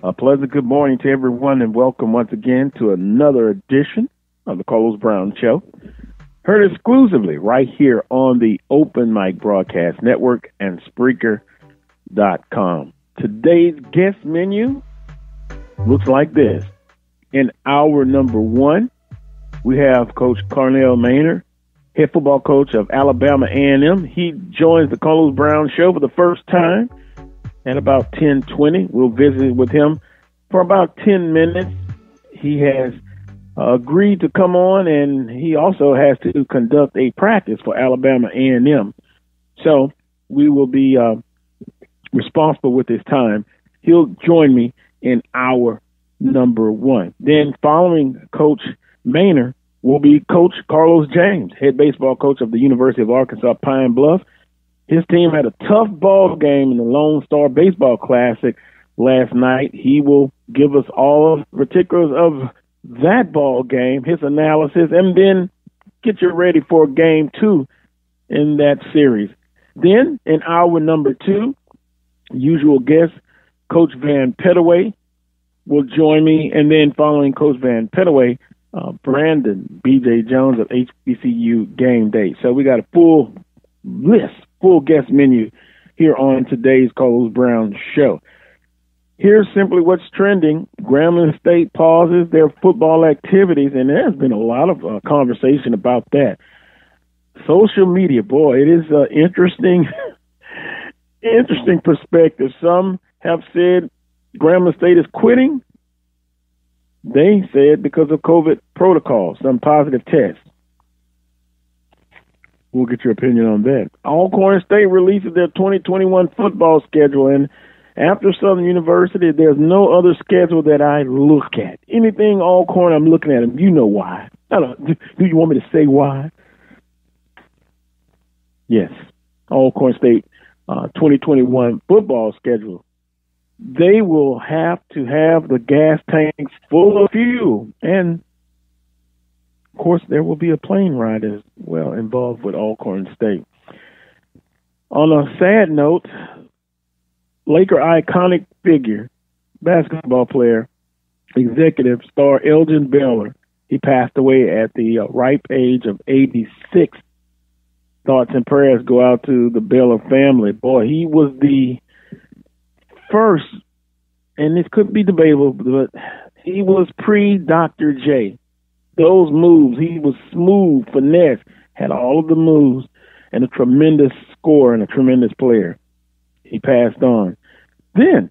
A pleasant good morning to everyone, and welcome once again to another edition of the Carlos Brown Show. Heard exclusively right here on the Open Mic Broadcast Network and Spreaker.com. Today's guest menu looks like this. In hour number one, we have Coach Carnell Maynard, head football coach of Alabama A&M. He joins the Carlos Brown Show for the first time at about 10:20. We'll visit with him for about 10 minutes. He has agreed to come on, and he also has to conduct a practice for Alabama A&M. So we will be responsible with his time. He'll join me in hour number one. Then following Coach Maynard will be Coach Carlos James, head baseball coach of the University of Arkansas Pine Bluff. His team had a tough ball game in the Lone Star Baseball Classic last night. He will give us all the particulars of that ball game, his analysis, and then get you ready for game two in that series. Then in hour number two, usual guest, Coach Van Pettaway will join me. And then following Coach Van Pettaway, Brandon B.J. Jones of HBCU Game Day. So we got a full list, full guest menu here on today's Carlos Brown Show. Here's simply what's trending. Grambling State pauses their football activities, and there's been a lot of conversation about that. Social media, boy, it is interesting perspective. Some have said Grambling State is quitting. They said because of COVID protocols, some positive tests. We'll get your opinion on that. Alcorn State releases their 2021 football schedule, and after Southern University, there's no other schedule that I look at. Anything Alcorn, I'm looking at them. You know why. Do you want me to say why? Yes, Alcorn State 2021 football schedule. They will have to have the gas tanks full of fuel. And, of course, there will be a plane ride as well involved with Alcorn State. On a sad note, Laker iconic figure, basketball player, executive star Elgin Baylor, he passed away at the ripe age of 86. Thoughts and prayers go out to the Baylor family. Boy, he was the first, and this could be debatable, but he was pre-Dr. J. Those moves, he was smooth, finesse, had all of the moves, and a tremendous scorer and a tremendous player. He passed on. Then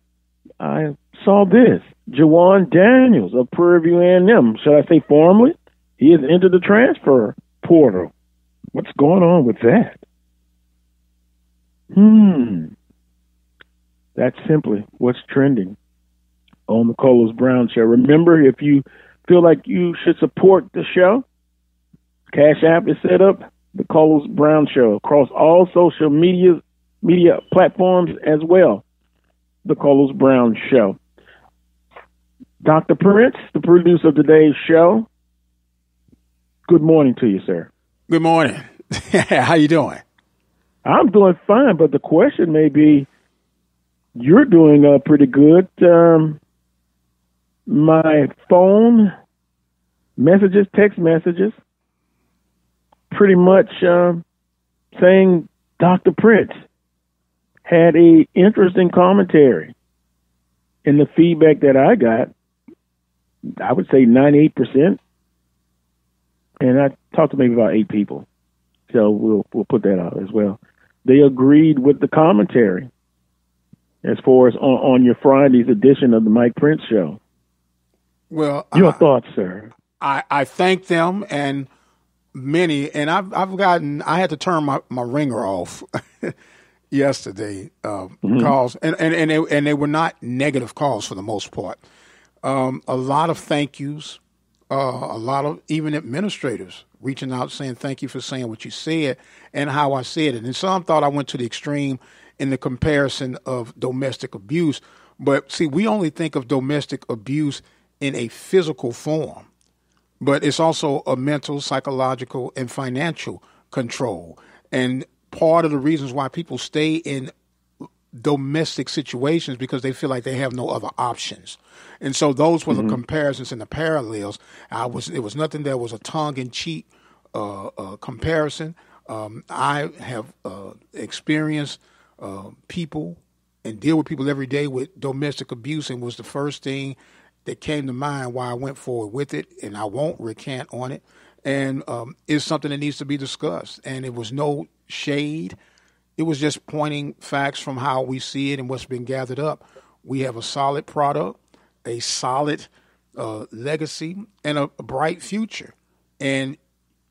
I saw this. Jawan Daniels of Prairie View A&M, should I say formally? He has entered the transfer portal. What's going on with that? That's simply what's trending on the Carlos Brown Show. Remember, if you feel like you should support the show, Cash App is set up, the Carlos Brown Show, across all social media platforms as well, the Carlos Brown Show. Dr. Prince, the producer of today's show, good morning to you, sir. Good morning. How you doing? I'm doing fine, but the question may be, you're doing pretty good. My phone messages, text messages, pretty much saying Dr. Prince had a interesting commentary. And the feedback that I got, I would say 98%. And I talked to maybe about 8 people. So we'll put that out as well. They agreed with the commentary as far as on your Friday's edition of the Mike Prince Show. Well, your thoughts, sir? I thank them and many, and I had to turn my ringer off yesterday, calls, and they were not negative calls for the most part. A lot of thank yous, a lot of even administrators reaching out saying thank you for saying what you said and how I said it. And some thought I went to the extreme in the comparison of domestic abuse. But see, we only think of domestic abuse in a physical form, but it's also a mental, psychological, and financial control. And part of the reasons why people stay in domestic situations because they feel like they have no other options. And so those were the comparisons and the parallels. It was nothing that was a tongue-in-cheek comparison. I have experienced people and deal with people every day with domestic abuse, and was the first thing that came to mind why I went forward with it, and I won't recant on it. And it's something that needs to be discussed. And it was no shade. It was just pointing facts from how we see it and what's been gathered up. We have a solid product, a solid legacy, and a bright future. And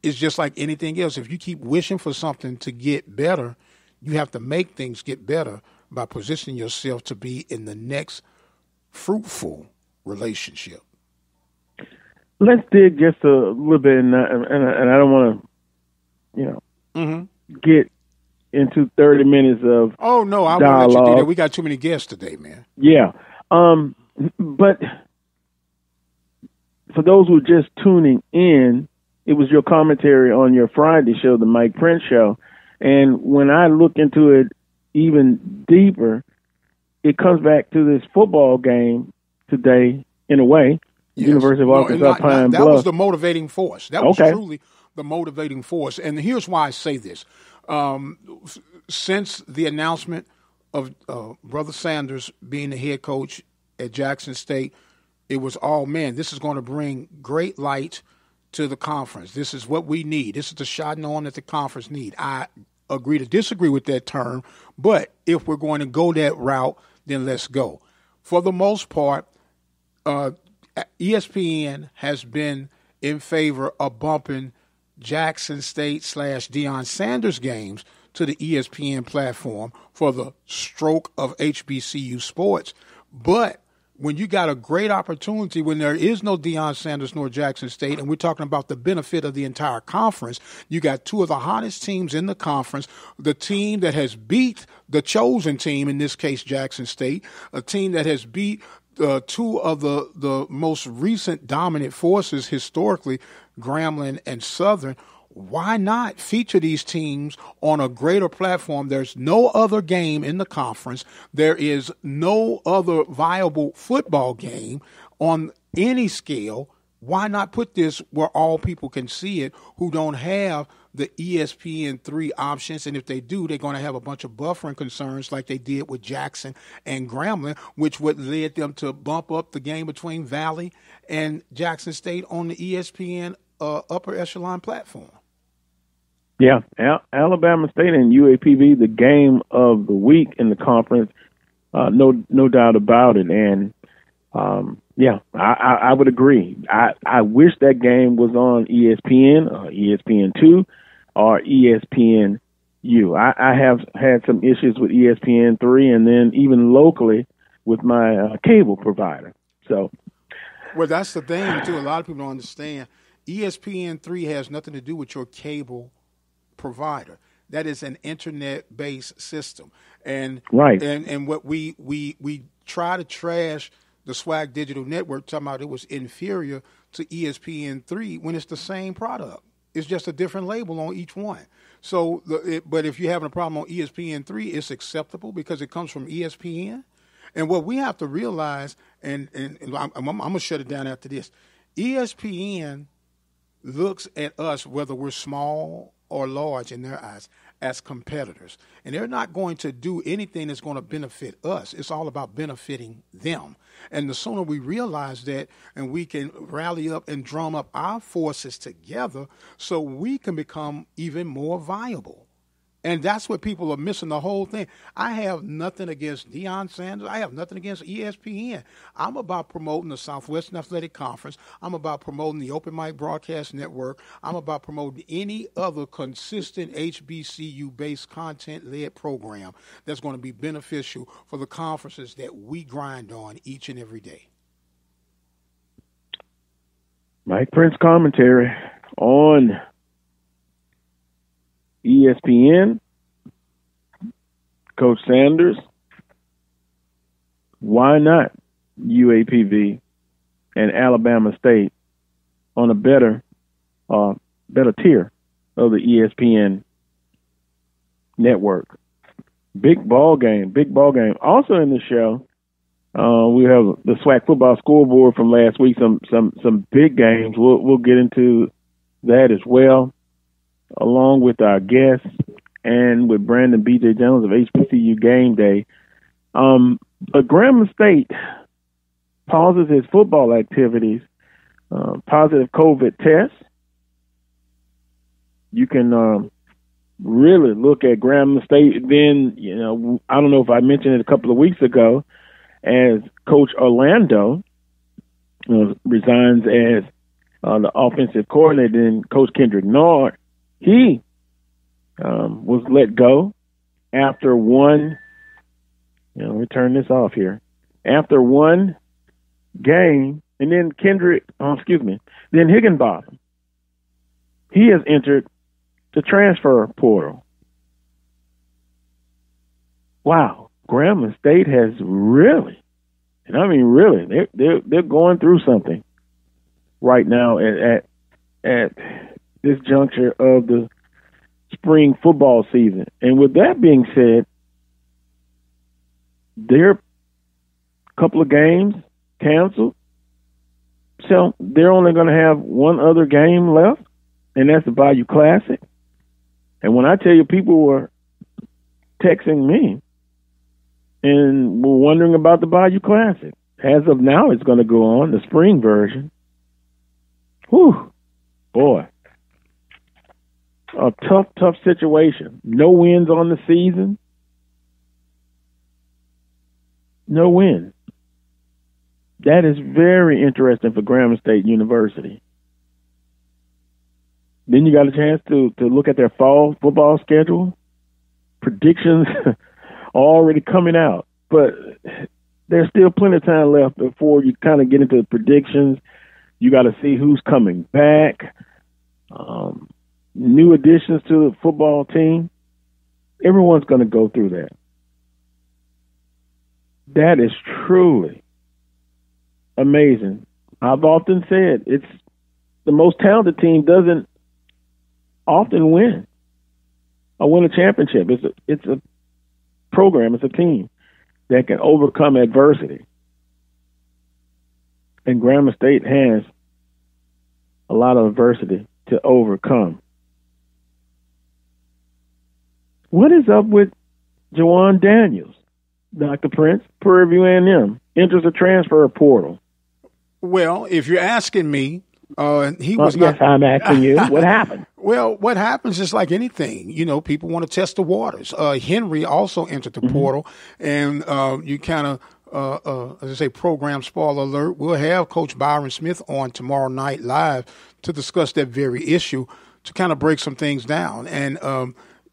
it's just like anything else. If you keep wishing for something to get better, you have to make things get better by positioning yourself to be in the next fruitful relationship. Let's dig just a little bit, and I don't want to, get into 30 minutes of Oh, no, I won't let you do that. We got too many guests today, man. Yeah. But for those who are just tuning in, it was your commentary on your Friday show, the Mike Prince Show. And when I look into it even deeper, it comes back to this football game today, in a way. Yes. University of Arkansas Pine Bluff. That was the motivating force. That was truly the motivating force. And here's why I say this. Since the announcement of Brother Sanders being the head coach at Jackson State, it was all, man, this is going to bring great light to the conference. This is what we need. This is the shot on that the conference need. I agree to disagree with that term, but if we're going to go that route, then let's go. For the most part, ESPN has been in favor of bumping Jackson State / Deion Sanders games to the ESPN platform for the stroke of HBCU sports. But when you got a great opportunity, when there is no Deion Sanders nor Jackson State, and we're talking about the benefit of the entire conference, you got two of the hottest teams in the conference, the team that has beat the chosen team, in this case Jackson State, a team that has beat two of the most recent dominant forces historically, Grambling and Southern. Why not feature these teams on a greater platform? There's no other game in the conference. There is no other viable football game on any scale. Why not put this where all people can see it who don't have the ESPN3 options? And if they do, they're going to have a bunch of buffering concerns like they did with Jackson and Grambling, which would lead them to bump up the game between Valley and Jackson State on the ESPN upper echelon platform. Yeah, Alabama State and UAPB, the game of the week in the conference, no doubt about it. And I would agree. I wish that game was on ESPN, ESPN2, or ESPNU. I have had some issues with ESPN3, and then even locally with my cable provider. So, well, that's the thing too. A lot of people don't understand. ESPN3 has nothing to do with your cable provider. That is an internet-based system, and right. And what we try to trash the Swag Digital Network, talking about it was inferior to ESPN3 when it's the same product. It's just a different label on each one. So, but if you're having a problem on ESPN3, it's acceptable because it comes from ESPN. And what we have to realize, and I'm going to shut it down after this, ESPN looks at us, whether we're small or large in their eyes, as competitors. And they're not going to do anything that's going to benefit us. It's all about benefiting them. And the sooner we realize that, and we can rally up and drum up our forces together so we can become even more viable. And that's what people are missing, the whole thing. I have nothing against Deion Sanders. I have nothing against ESPN. I'm about promoting the Southwestern Athletic Conference. I'm about promoting the Open Mic Broadcast Network. I'm about promoting any other consistent HBCU-based content-led program that's going to be beneficial for the conferences that we grind on each and every day. Mike Prince commentary on ESPN, Coach Sanders, why not UAPB and Alabama State on a better tier of the ESPN network? Big ball game. Also in the show, we have the SWAC football scoreboard from last week. Some big games. We'll get into that as well, along with our guests and with Brandon B.J. Jones of HBCU Game Day. But Grambling State pauses its football activities. Positive COVID tests. You can really look at Grambling State. Then, I don't know if I mentioned it a couple of weeks ago, as Coach Orlando resigns as the offensive coordinator, and Coach Kendrick Nard, he was let go after one. Let me turn this off here. After one game, and then then Higginbotham, he has entered the transfer portal. Wow, Grambling State has really, and I mean really, they're going through something right now at this juncture of the spring football season. And with that being said, there are a couple of games canceled, so they're only going to have one other game left, and that's the Bayou Classic. And when I tell you, people were texting me and were wondering about the Bayou Classic. As of now, it's going to go on, the spring version. Whew, boy. A tough situation. No wins on the season. No wins. That is very interesting for Grambling State University. Then you got a chance to look at their fall football schedule. Predictions already coming out. But there's still plenty of time left before you kind of get into the predictions. You got to see who's coming back. New additions to the football team. Everyone's going to go through that. That is truly amazing. I've often said it's the most talented team doesn't often win a championship. It's a program. It's a team that can overcome adversity. And Grambling State has a lot of adversity to overcome. What is up with Jawan Daniels, Dr. Prince? Prairie View A&M enters a transfer portal. Well, if you're asking me, he was yes, I'm asking you. What happened? Well, what happens is like anything. People want to test the waters. Henry also entered the portal, and you kind of, as I say, program spoiler alert. We'll have Coach Byron Smith on tomorrow night live to discuss that very issue, to kind of break some things down. And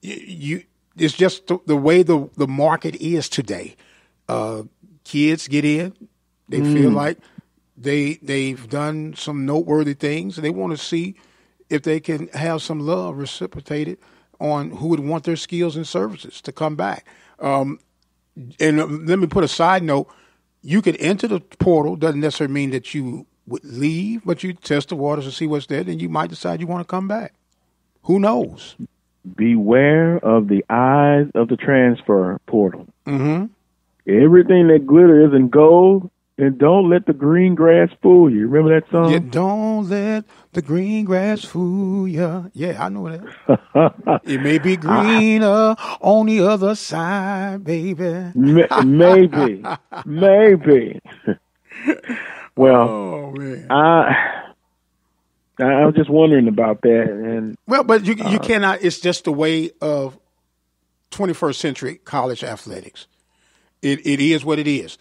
it's just the way the market is today. Kids get in, they feel like they've done some noteworthy things, and they want to see if they can have some love reciprocated on who would want their skills and services to come back. And let me put a side note. You could enter the portal, doesn't necessarily mean that you would leave, but you test the waters to see what's there, and you might decide you want to come back. Who knows? Beware of the eyes of the transfer portal. Mm-hmm. Everything that glitters isn't gold, and don't let the green grass fool you. Remember that song? Yeah, don't let the green grass fool you. Yeah, I know that. It may be greener on the other side, baby. Maybe. Well, oh, man. I was just wondering about that. And but you cannot. It's just the way of 21st century college athletics. It is what it is.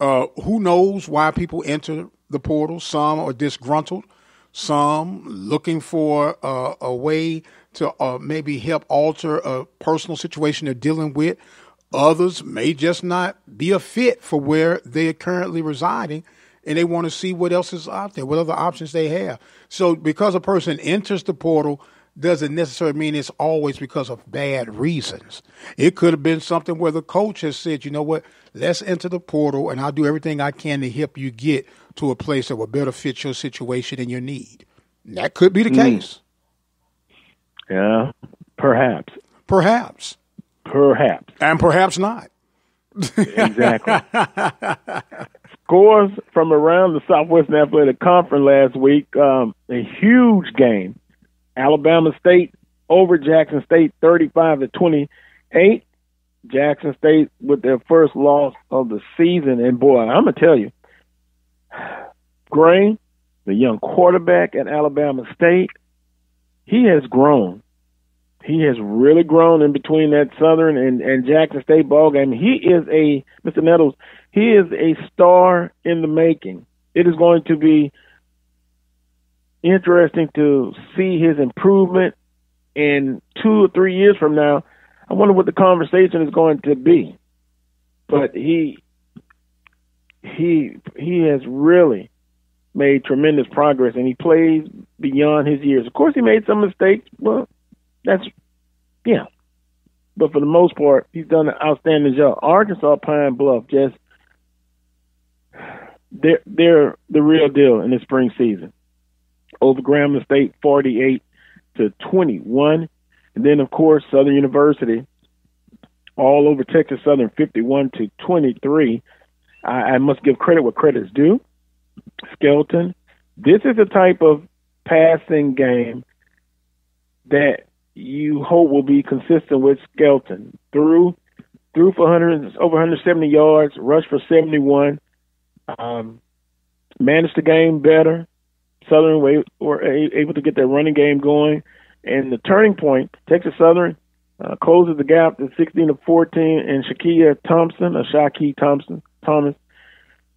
Who knows why people enter the portal? Some are disgruntled. Some looking for a way to maybe help alter a personal situation they're dealing with. Others may just not be a fit for where they're currently residing, and they want to see what else is out there, what other options they have. So because a person enters the portal doesn't necessarily mean it's always because of bad reasons. It could have been something where the coach has said, you know what, let's enter the portal, and I'll do everything I can to help you get to a place that will better fit your situation and your need. And that could be the case. Yeah, perhaps. Perhaps. Perhaps. And perhaps not. Exactly. Scores from around the Southwestern Athletic Conference last week. A huge game. Alabama State over Jackson State, 35-28. Jackson State with their first loss of the season. And, boy, I'm going to tell you, Gray, the young quarterback at Alabama State, he has grown. He has really grown in between that Southern and Jackson State ball game. He is Mr. Nettles, he is a star in the making. It is going to be interesting to see his improvement in 2 or 3 years from now. I wonder what the conversation is going to be. But he has really made tremendous progress, and he plays beyond his years. Of course, he made some mistakes. Well, yeah. But for the most part, he's done an outstanding job. Arkansas Pine Bluff, they're the real deal in the spring season. Over Grambling State, 48-21. And then, of course, Southern University, all over Texas Southern, 51-23. I must give credit where credit is due. Skelton, this is a type of passing game that you hope will be consistent with Skelton. Threw for over 170 yards, rushed for 71, managed the game better. Southern were able to get their running game going. And the turning point, Texas Southern closes the gap to 16-14, and Shaquille Thomas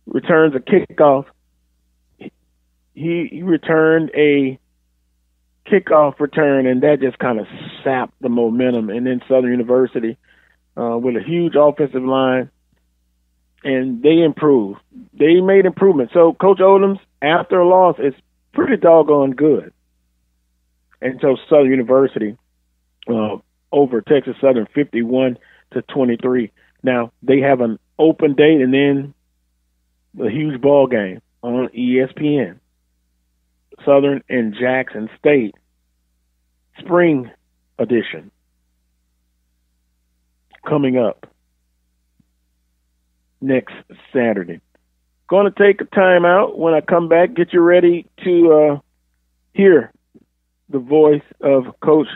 returns a kickoff. He returned a kickoff return, and that just kind of sapped the momentum. And then Southern University with a huge offensive line, and they improved. They made improvements. So Coach Odom's, after a loss, is pretty doggone good. And so Southern University over Texas Southern, 51-23. Now, they have an open date and then a huge ball game on ESPN. Southern and Jackson State, spring edition, coming up next Saturday. Going to take a time out. When I come back, get you ready to hear the voice of Coach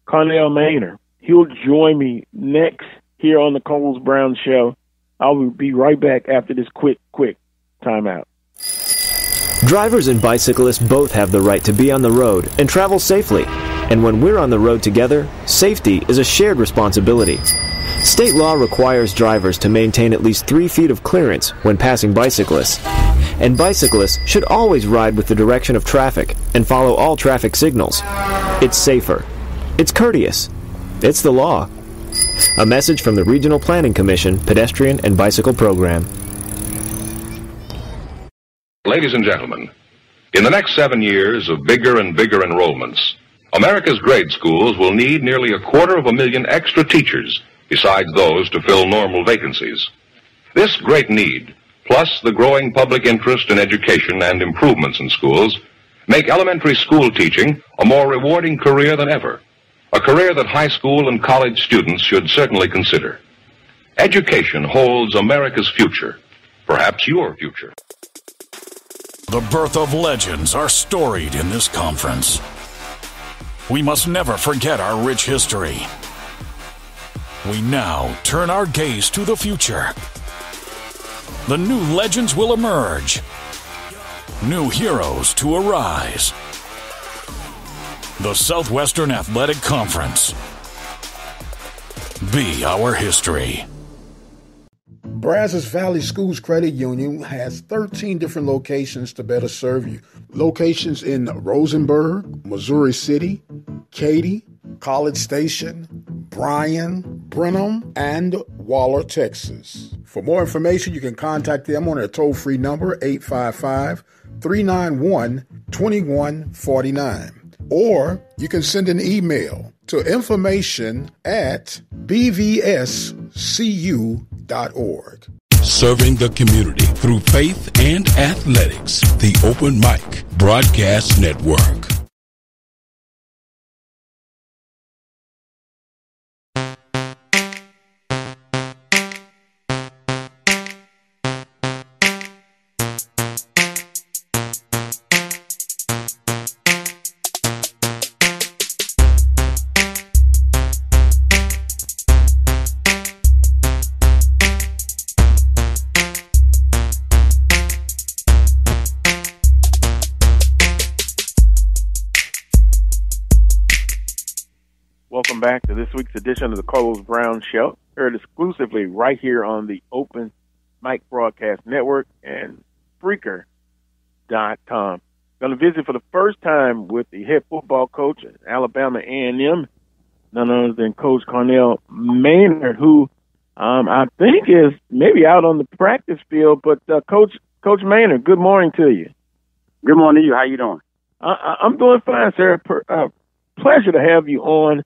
Carnell Maynor. He'll join me next here on the Coles Brown Show. I'll be right back after this quick timeout. Drivers and bicyclists both have the right to be on the road and travel safely. And when we're on the road together, safety is a shared responsibility. State law requires drivers to maintain at least 3 feet of clearance when passing bicyclists. And bicyclists should always ride with the direction of traffic and follow all traffic signals. It's safer. It's courteous. It's the law. A message from the Regional Planning Commission Pedestrian and Bicycle Program. Ladies and gentlemen, in the next 7 years of bigger and bigger enrollments, America's grade schools will need nearly 250,000 extra teachers besides those to fill normal vacancies. This great need, plus the growing public interest in education and improvements in schools, make elementary school teaching a more rewarding career than ever, a career that high school and college students should certainly consider. Education holds America's future, perhaps your future. The birth of legends are storied in this conference. We must never forget our rich history. We now turn our gaze to the future. The new legends will emerge. New heroes to arise. The Southwestern Athletic Conference. Be our history. Brazos Valley Schools Credit Union has 13 different locations to better serve you. Locations in Rosenberg, Missouri City, Katy, College Station, Bryan, Brenham, and Waller, Texas. For more information, you can contact them on their toll-free number, 855-391-2149. Or you can send an email to information@bvscu.org. Serving the community through faith and athletics. The Open Mic Broadcast Network. welcome back to this week's edition of the Carlos Brown Show, heard exclusively right here on the Open Mic Broadcast Network and Spreaker.com. Going to visit for the first time with the head football coach at Alabama A&M, none other than Coach Carnell Maynard, who I think is maybe out on the practice field. But Coach Maynard, good morning to you. Good morning to you. How you doing? I'm doing fine, sir. Pleasure to have you on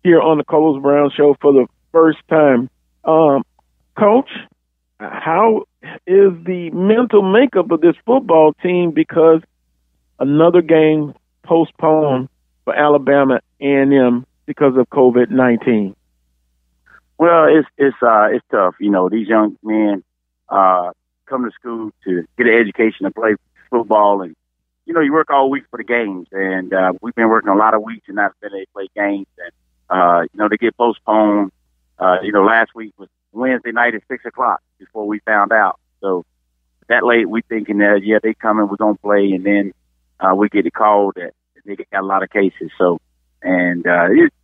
here on the Carlos Brown Show for the first time. Coach, how is the mental makeup of this football team, because another game postponed for Alabama A&M because of COVID-19? Well, it's tough. You know, these young men come to school to get an education to play football, and you know, you work all week for the games, and we've been working a lot of weeks and not been able to play games, and you know, they get postponed. You know, last week was Wednesday night at 6:00 before we found out. So that late, we thinking that they coming, we're gonna play, and then we get a call that they got a lot of cases. So, and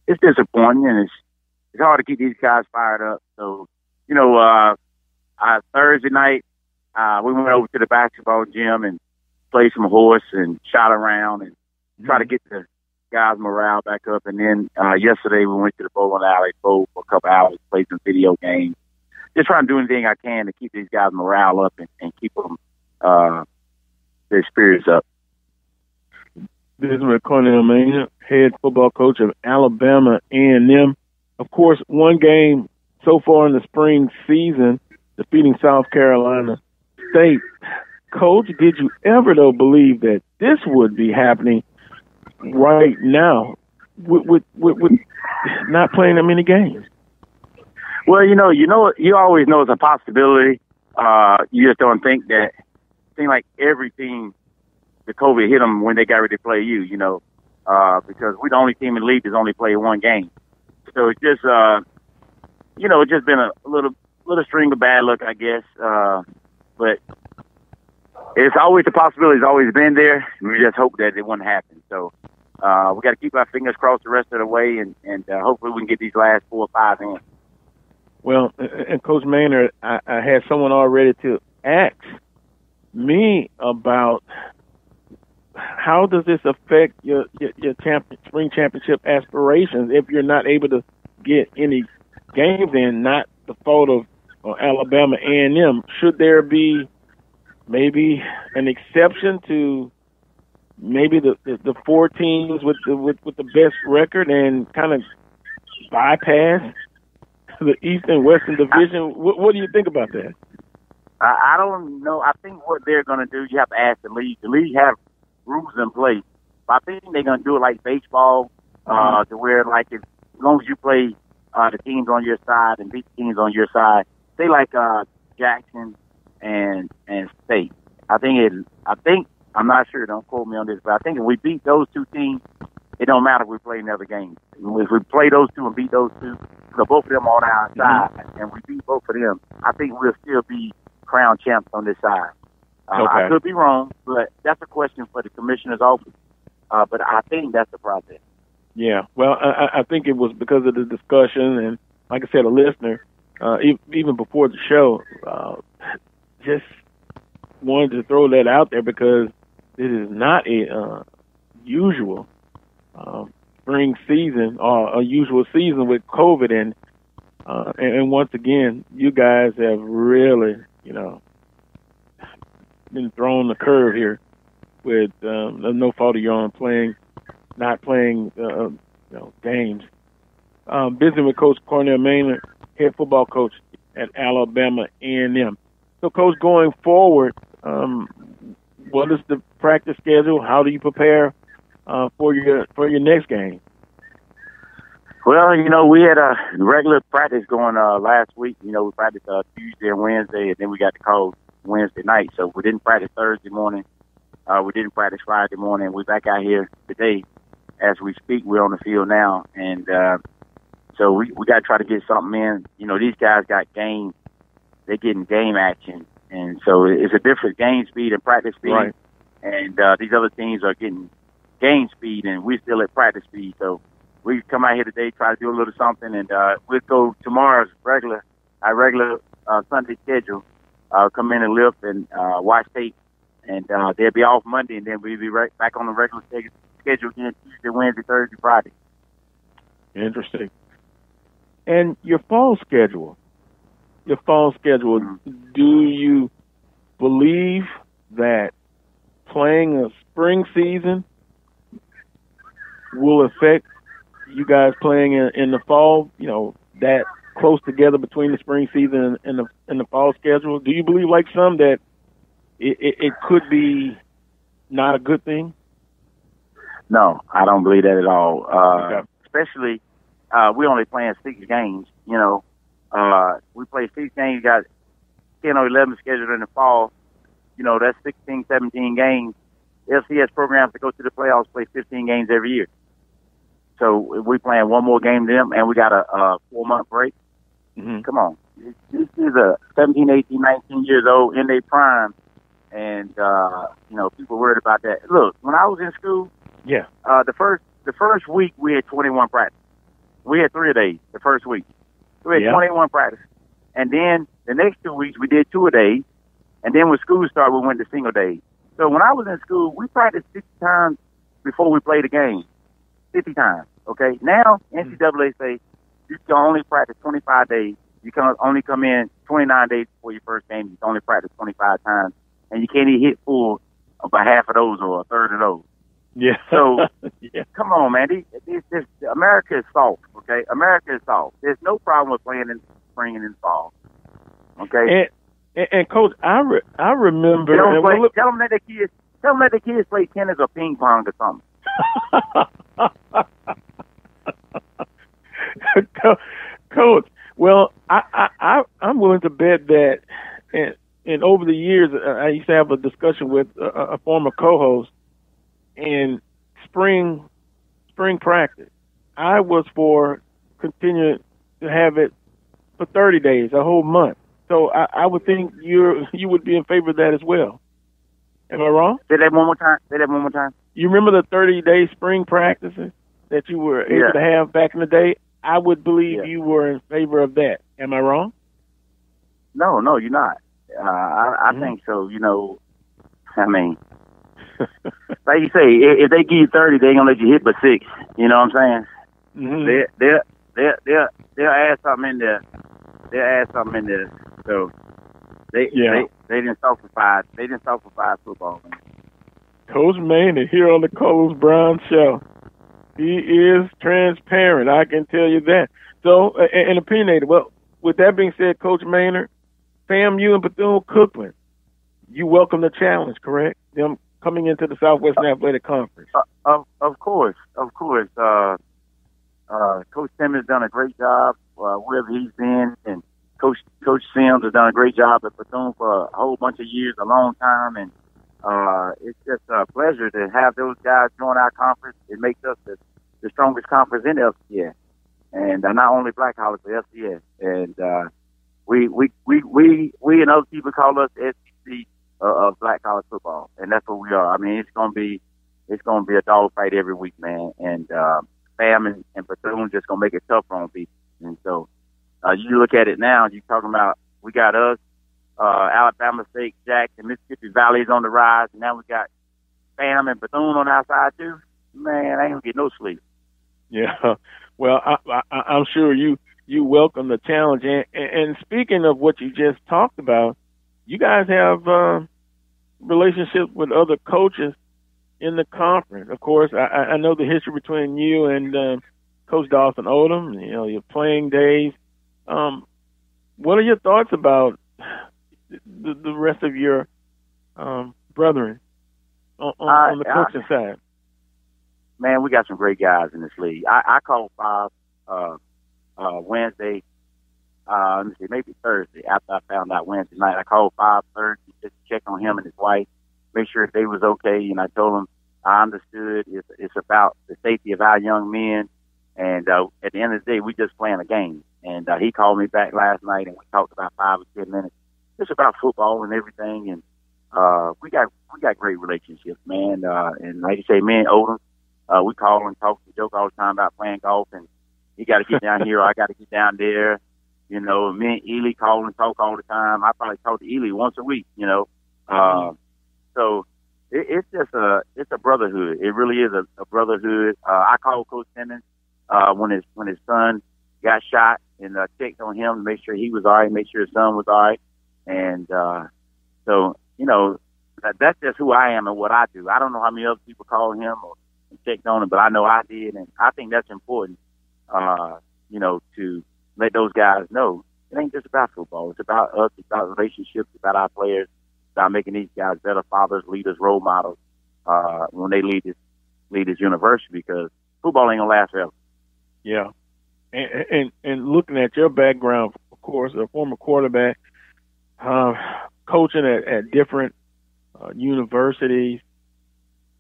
it's disappointing, and it's hard to keep these guys fired up. So, you know, Thursday night we went over to the basketball gym and played some horse and shot around and try to get the guys' morale back up. And then yesterday we went to the bowling alley, bowled for a couple hours, played some video games. Just trying to do anything I can to keep these guys' morale up and keep them their spirits up. This is Carnell Maynard, head football coach of Alabama A&M. Of course, one game so far in the spring season, defeating South Carolina State. Coach, did you ever, though, believe that this would be happening right now with not playing that many games? Well, you always know it's a possibility. You just don't think that. It seems like every team, the COVID hit them when they got ready to play you, because we're the only team in the league that's only played one game. So it's just, it's just been a little string of bad luck, I guess. But it's always a possibility. It's always been there. We just hope that it wouldn't happen. So we got to keep our fingers crossed the rest of the way, and hopefully we can get these last 4 or 5 in. Well, and Coach Maynard, I had someone already to ask me about how does this affect your spring championship aspirations if you're not able to get any games in, not the fault of Alabama A&M. Should there be maybe an exception to maybe the 4 teams with the best record and kind of bypass the East and Western Division? What do you think about that? I don't know. I think what they're going to do, you have to ask the league. The league have rules in place. But I think they're going to do it like baseball, to where, like, as long as you play the teams on your side and beat the teams on your side, say like Jackson and State. I'm not sure, don't quote me on this, but I think if we beat those 2 teams, it don't matter if we play another game. If we play those 2 and beat those 2, so both of them on our side, and we beat both of them, I think we'll still be crown champs on this side. I could be wrong, but that's a question for the commissioner's office. But I think that's the process. Yeah, well, I think it was because of the discussion, and like I said, a listener, even before the show, just wanted to throw that out there because it is not a usual spring season or a usual season with COVID, and once again, you guys have really, been thrown the curve here with no fault of your own not playing games. Visiting with Coach Carnell Maynard, head football coach at Alabama A&M. So, Coach, going forward, what is the practice schedule? How do you prepare for your next game? Well, we had a regular practice going last week. We practiced Tuesday and Wednesday, and then we got the call Wednesday night. So we didn't practice Thursday morning. We didn't practice Friday morning. We're back out here today. As we speak, we're on the field now. And so we got to try to get something in. These guys got game. They're getting game action. And so it's a different game speed and practice speed. Right. And these other teams are getting game speed, and we're still at practice speed. So we come out here today, try to do a little something, and we'll go tomorrow's our regular Sunday schedule. Come in and lift and watch tape, and they'll be off Monday, and then we'll be right back on the regular schedule again Tuesday, Wednesday, Thursday, Friday. Interesting. And your fall schedule. Do you believe that playing a spring season will affect you guys playing in the fall? You know, that close together between the spring season and the fall schedule. Do you believe, like some, that it could be not a good thing? No, I don't believe that at all. Okay. Especially, we only playing 6 games. You know, we play 6 games. You got 10 or 11 scheduled in the fall. You know, that's 16, 17 games. LCS programs that go to the playoffs play 15 games every year. So we playing one more game to them, and we got a 4-month break. Mm-hmm. Come on. This is a 17, 18, 19 years old in their prime, and, you know, people worried about that. Look, when I was in school, yeah, the first week we had 21 practice. We had 3 a day the first week. We had 21 practice. And then the next 2 weeks we did 2 a day. And then when school started, we went to single days. So when I was in school, we practiced 50 times before we played a game. 50 times, okay? Now, NCAA say you can only practice 25 days. You can only come in 29 days before your first game. You can only practice 25 times. And you can't even hit full about half of those or a third of those. Yeah. So, yeah. Come on, man. This America is soft, okay? America is soft. There's no problem with playing in spring and in fall, okay? And Coach, I remember. Tell them that the kids play tennis or ping pong or something. Coach, well, I'm willing to bet that, and over the years, I used to have a discussion with a former co-host, and spring practice, I was for continuing to have it for 30 days, a whole month. So I would think you would be in favor of that as well. Am I wrong? Say that one more time. You remember the 30-day spring practices that you were able to have back in the day? I would believe you were in favor of that. Am I wrong? No, you're not. I think so. You know, I mean, like you say, if they give you 30, they ain't gonna let you hit but 6. You know what I'm saying? Mm-hmm. They'll add something in there. So they didn't suffer 5. They didn't suffer 5 football. Man. Coach Maynard here on the Carlos Brown Show. He is transparent. I can tell you that. So, and opinionated. Well, with that being said, Coach Maynard, FAMU and Bethune-Cookman, you welcome the challenge, correct? Them coming into the Southwestern Athletic Conference. Of course. Coach Tim has done a great job wherever he's been, and Coach Sims has done a great job at Bethune for a whole bunch of years, a long time, and it's just a pleasure to have those guys join our conference. It makes us the strongest conference in FCS, and not only Black College but FCS. And we and other people call us the SEC of Black College football, and that's what we are. I mean, it's gonna be a dog fight every week, man. And Fam and Bethune just gonna make it tough on people. And so you look at it now, you're talking about we got us, Alabama State, Jackson, Mississippi Valley is on the rise, and now we got Fam and Bethune on our side too. Man, I ain't gonna get no sleep. Yeah, well, I'm sure you welcome the challenge. And speaking of what you just talked about, you guys have relationships with other coaches in the conference. Of course, I know the history between you and Coach Dawson Odom. You know, your playing days. What are your thoughts about the rest of your brethren on the coaching side? Man, we got some great guys in this league. I called Bob Wednesday, let me see, maybe Thursday, after I found out Wednesday night. I called Bob Thursday just to check on him and his wife, make sure they was okay. And I told him I understood it's about the safety of our young men. And at the end of the day, we just playing a game. And he called me back last night, and we talked about 5 or 10 minutes just about football and everything. And we got great relationships, man. And like you say, me and Odom, We call and talk and joke all the time about playing golf, and he got to get down here, or I got to get down there. Me and Ely call and talk all the time. I probably talk to Ely once a week. So it's just it's a brotherhood. It really is a brotherhood. I called Coach Simmons when his son got shot, and checked on him to make sure he was all right, make sure his son was all right. And so that's just who I am and what I do. I don't know how many other people call him or checked on him, but I know I did, and I think that's important. To let those guys know it ain't just about football. It's about us. It's about relationships. It's about our players. It's about making these guys better fathers, leaders, role models when they lead this university, because football ain't gonna last forever. Yeah, and looking at your background, of course, a former quarterback, coaching at different universities,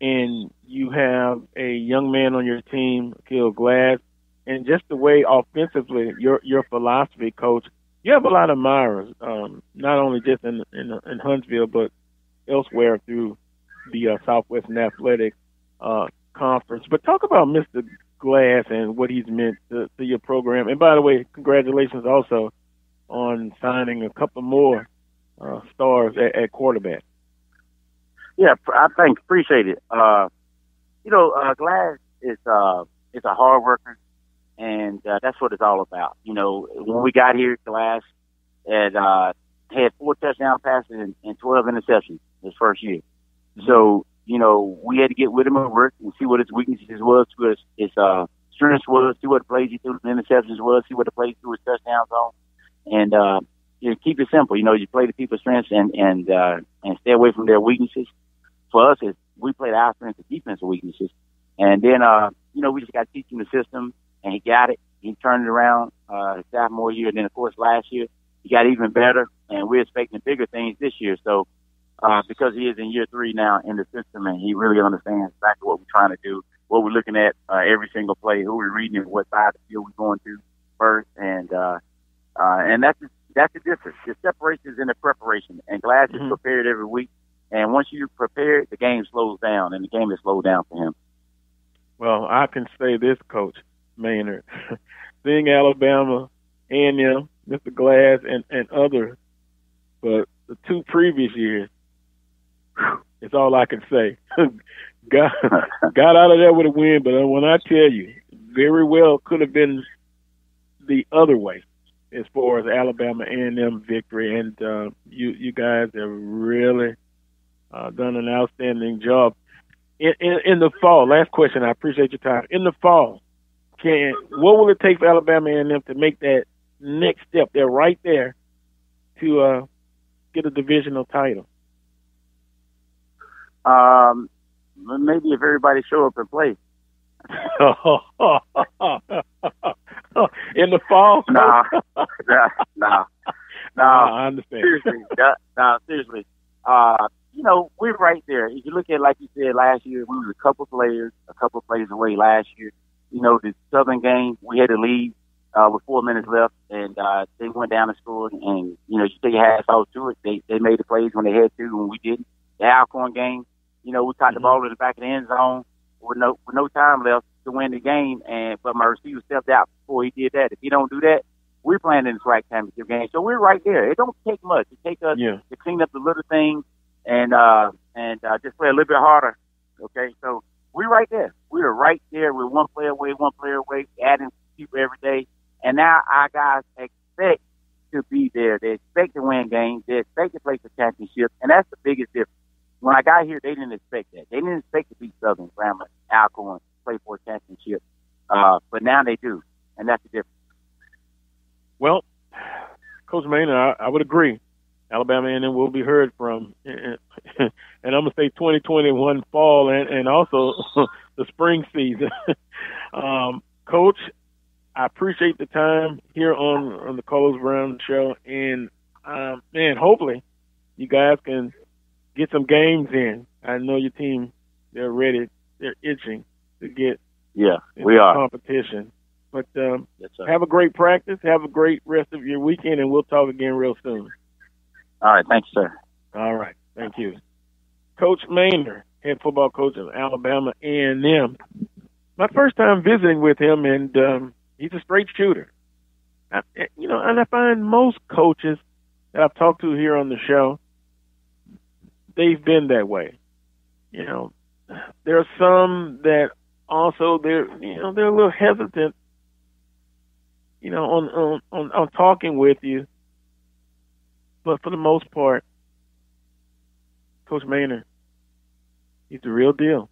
and you have a young man on your team, Akil Glass, and just the way offensively your philosophy, Coach, you have a lot of admirers, not only just in Huntsville, but elsewhere through the Southwestern Athletic Conference. But talk about Mr. Glass and what he's meant to your program. And by the way, congratulations also on signing a couple more stars at quarterback. Yeah, I appreciate it. Glass is a hard worker, and that's what it's all about. When we got here, Glass had 4 touchdown passes and 12 interceptions his first year. So, we had to get with him at work and see what his weaknesses was, see what his strengths was, see what the plays he threw the interceptions was, see what the plays threw his touchdowns on. And keep it simple. You play the people's strengths and stay away from their weaknesses. For us, we played our strengths and defensive weaknesses. And then, we just got to teach him the system, and he got it. He turned it around his sophomore year. And then, of course, last year, he got even better, and we're expecting bigger things this year. So, because he is in year 3 now in the system, and he really understands exactly what we're trying to do, what we're looking at every single play, who we're reading, and what side of the field we're going to first. And that's the difference. The separation is in the preparation, and Glass is prepared every week. And once you're prepared, the game slows down, and the game is slowed down for him. Well, I can say this, Coach Maynard. Seeing Alabama, A&M, Mr. Glass, and others, but the 2 previous years, it's all I can say. got out of there with a win, but when I tell you, very well could have been the other way as far as Alabama A&M victory, and you guys have really done an outstanding job. In the fall, last question, I appreciate your time. In the fall, what will it take for Alabama A&M to make that next step? They're right there to get a divisional title. Maybe if everybody show up and play. In the fall? No. I understand. Seriously. We're right there. If you look at, like you said, last year, we was a couple plays away last year. The Southern game, we had to lead with 4 minutes left, and they went down and scored. And, you take your hats off to it. They made the plays when they had to, when we didn't. The Alcorn game, we caught the ball in the back of the end zone with no time left to win the game, but my receiver stepped out before he did that. If he don't do that, we're playing in the SWAC championship game. So we're right there. It don't take much. It takes us to clean up the little things and just play a little bit harder. Okay, so we're right there. We're right there. We're one player away, adding people every day. And now our guys expect to be there. They expect to win games. They expect to play for championships, and that's the biggest difference. When I got here, they didn't expect that. They didn't expect to beat Southern, Grambling, Alcorn, play for a championship. But now they do, and that's the difference. Well, Coach Maynard, I would agree. Alabama A&M will be heard from, and I'm going to say 2021 fall and also the spring season. Coach, I appreciate the time here on the Carlos Brown Show, and hopefully you guys can get some games in. I know your team, they're ready, they're itching to get we are competition. But yes, have a great practice, have a great rest of your weekend, and we'll talk again real soon. All right, thanks, sir. All right, thank you. Coach Maynard, head football coach of Alabama A&M. my first time visiting with him, and he's a straight shooter. And I find most coaches that I've talked to here on the show, they've been that way. There are some that also they're a little hesitant, on talking with you. But for the most part, Coach Maynard, he's the real deal.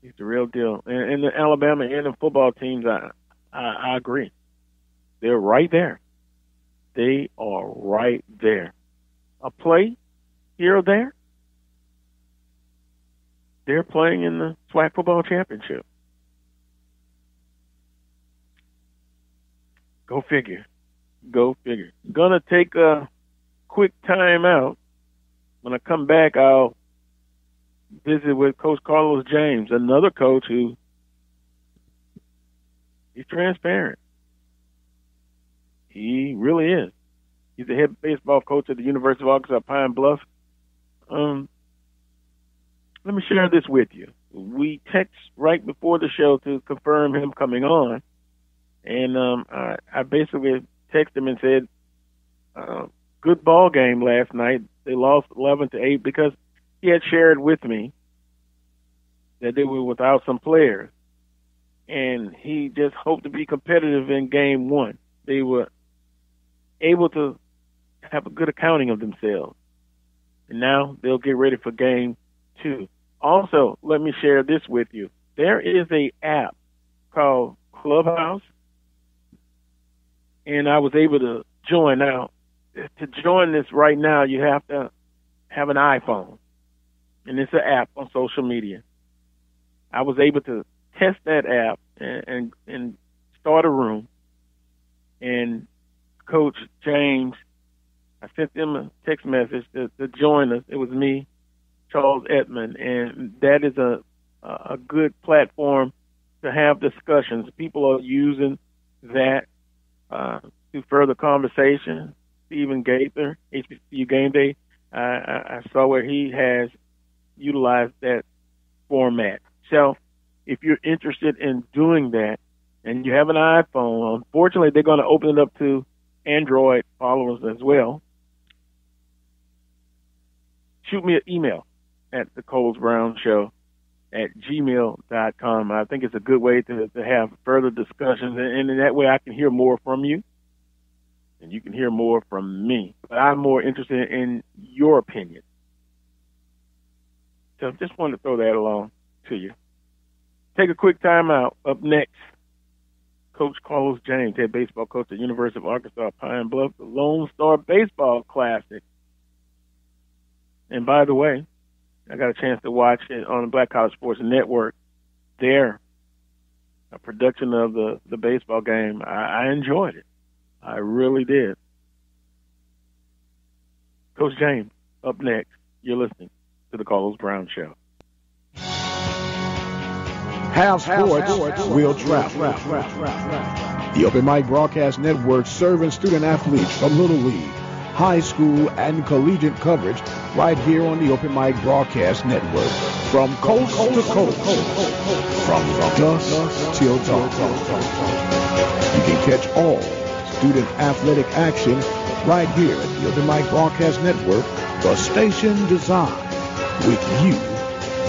He's the real deal. And the Alabama and the football teams, I agree. They're right there. They are right there. A play here or there, they're playing in the SWAC football championship. Go figure. Go figure. Gonna take a quick time out. When I come back, I'll visit with Coach Carlos James, another coach who he's transparent. He really is. He's the head baseball coach at the University of Arkansas Pine Bluff. Let me share this with you. We text right before the show to confirm him coming on, and I basically texted him and said, good ball game last night. They lost 11-8 because he had shared with me that they were without some players, and he just hoped to be competitive in game one. They were able to have a good accounting of themselves, and now they'll get ready for game two. Also, let me share this with you. There is a app called Clubhouse, and I was able to join. Now, to join this right now, you have to have an iPhone, and it's an app on social media. I was able to test that app and start a room, and Coach James, I sent them a text message to join us. It was me, Charles Edmond, and that is a good platform to have discussions. People are using that to further conversation. Stephen Gaither, HBCU Game Day, I saw where he has utilized that format. So if you're interested in doing that and you have an iPhone, unfortunately they're going to open it up to Android followers as well. Shoot me an email at the Coles Brown Show at gmail.com. I think it's a good way to have further discussions, and in that way I can hear more from you, and you can hear more from me. But I'm more interested in your opinion. So just wanted to throw that along to you. Take a quick time out. Up next, Coach Carlos James, head baseball coach at the University of Arkansas Pine Bluff, the Lone Star Baseball Classic. And by the way, I got a chance to watch it on the Black College Sports Network. Their production of the baseball game, I enjoyed it. I really did. Coach James, up next. You're listening to the Carlos Brown Show. Have sports, we'll travel. The Open Mic Broadcast Network serving student athletes from Little League, high school, and collegiate coverage right here on the Open Mic Broadcast Network. From coast to coast, from dusk till dawn. You can catch all student athletic action right here at the Open Mic Broadcast Network, the station designed with you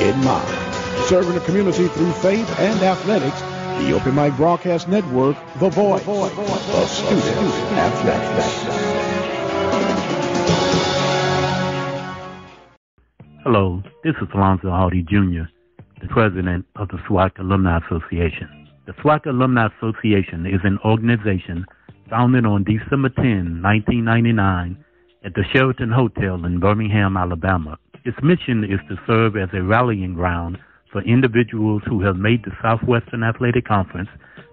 in mind. Serving the community through faith and athletics, the Open Mic Broadcast Network, the voice of student athletics. Hello, this is Alonzo Hardy Jr., the president of the SWAC Alumni Association. The SWAC Alumni Association is an organization founded on December 10, 1999, at the Sheraton Hotel in Birmingham, Alabama. Its mission is to serve as a rallying ground for individuals who have made the Southwestern Athletic Conference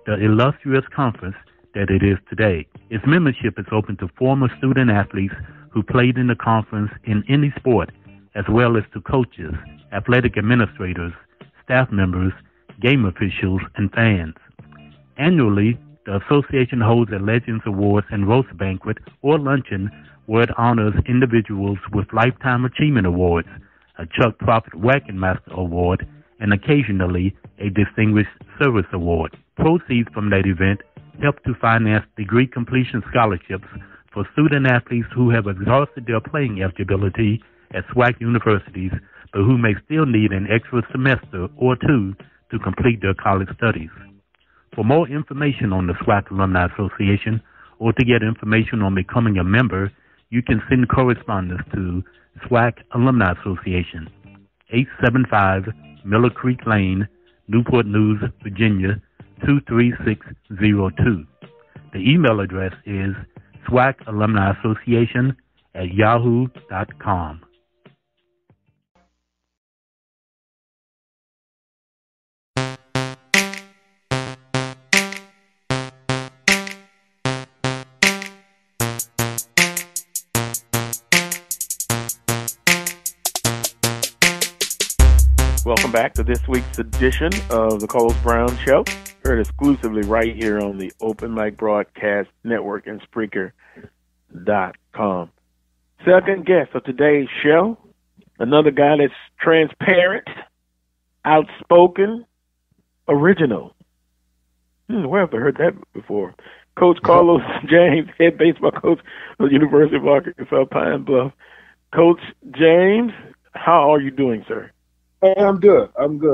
the illustrious conference that it is today. Its membership is open to former student athletes who played in the conference in any sport, as well as to coaches, athletic administrators, staff members, game officials, and fans. Annually, the association holds a Legends Awards and Roast Banquet or luncheon where it honors individuals with Lifetime Achievement Awards, a Chuck Prophet Wagon Master Award, and occasionally a Distinguished Service Award. Proceeds from that event help to finance degree completion scholarships for student athletes who have exhausted their playing eligibility at SWAC universities, but who may still need an extra semester or two to complete their college studies. For more information on the SWAC Alumni Association, or to get information on becoming a member, you can send correspondence to SWAC Alumni Association, 875 Miller Creek Lane, Newport News, Virginia, 23602. The email address is SWACalumniassociation@yahoo.com. Welcome back to this week's edition of the Coles Brown Show, heard exclusively right here on the Open Mic Broadcast Network and Spreaker.com. Second guest of today's show, another guy that's transparent, outspoken, original. Where have I heard that before? Coach Carlos James, head baseball coach of the University of Arkansas Pine Bluff. Coach James, how are you doing, sir? Hey, I'm good.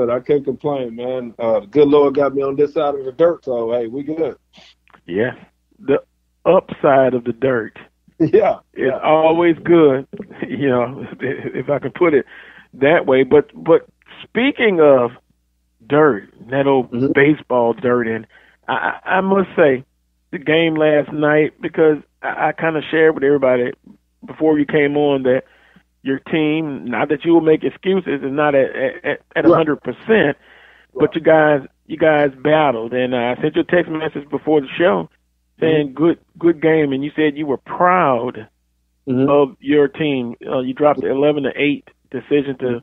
I can't complain, man. The good Lord got me on this side of the dirt, so, hey, we good. Yeah, the upside of the dirt. Yeah. It's always good, if I can put it that way. But speaking of dirt, that old baseball dirt, and I must say, the game last night, because I kind of shared with everybody before you came on that your team, not that you will make excuses, is not at 100%, but you guys battled, and I sent you a text message before the show saying good game, and you said you were proud of your team. You dropped the 11-8 decision to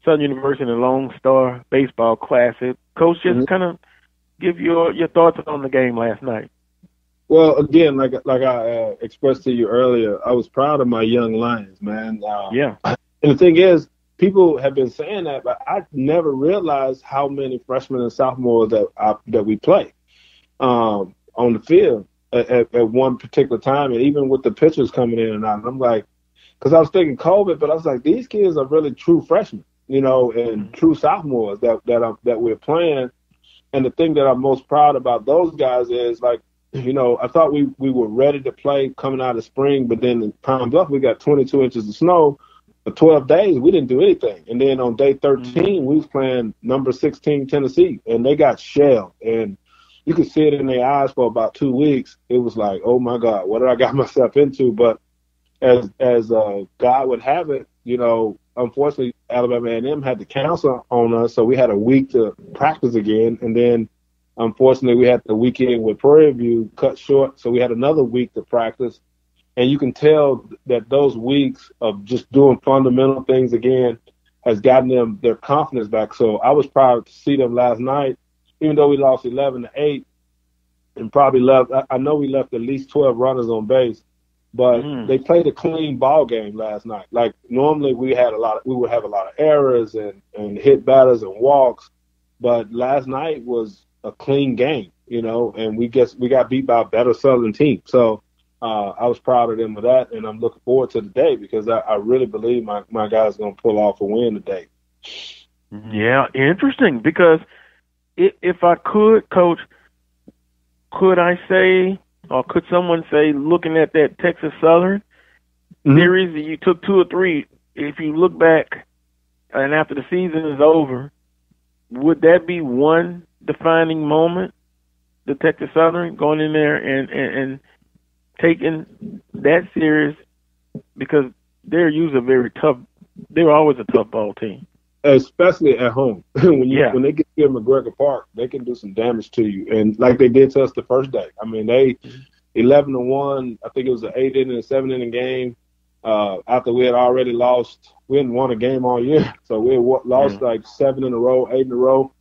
Southern University in the Lone Star Baseball Classic. Coach, just kind of give your thoughts on the game last night. Well, again, like I expressed to you earlier, I was proud of my young Lions, man. Yeah. And the thing is, people have been saying that, but I never realized how many freshmen and sophomores that we play on the field at one particular time, and even with the pitchers coming in and out. And I'm like, because I was thinking COVID, but I was like, these kids are really true freshmen, and true sophomores that we're playing. And the thing that I'm most proud about those guys is, like, I thought we were ready to play coming out of spring, but then in Pine Bluff, we got 22 inches of snow. For 12 days, we didn't do anything. And then on day 13, we was playing number 16 Tennessee, and they got shelled. And you could see it in their eyes for about 2 weeks. It was like, oh, my God, what did I got myself into? But as God would have it, unfortunately, Alabama A&M had to cancel on us, so we had a week to practice again. And then unfortunately, we had the weekend with Prairie View cut short, so we had another week to practice. And you can tell that those weeks of just doing fundamental things again has gotten them their confidence back. So I was proud to see them last night, even though we lost 11-8 and probably left. I know we left at least 12 runners on base, but they played a clean ball game last night. Like normally we would have a lot of errors and hit batters and walks, but last night was a clean game, and we got beat by a better Southern team. So I was proud of them for that, and I'm looking forward to the day because I really believe my guys going to pull off a win today. Yeah, interesting, because if I could, Coach, could I say, or could someone say, looking at that Texas Southern series, you took 2 or 3, if you look back and after the season is over, would that be one defining moment, the Texas Southern going in there and taking that series, because they're usually very tough. They're always a tough ball team, especially at home. When they get to McGregor Park, they can do some damage to you, and like they did to us the first day. I mean, they 11-1. I think it was an 8-inning and 7-inning game. After we had already lost, we hadn't won a game all year, so we had lost like 7 in a row, 8 in a row.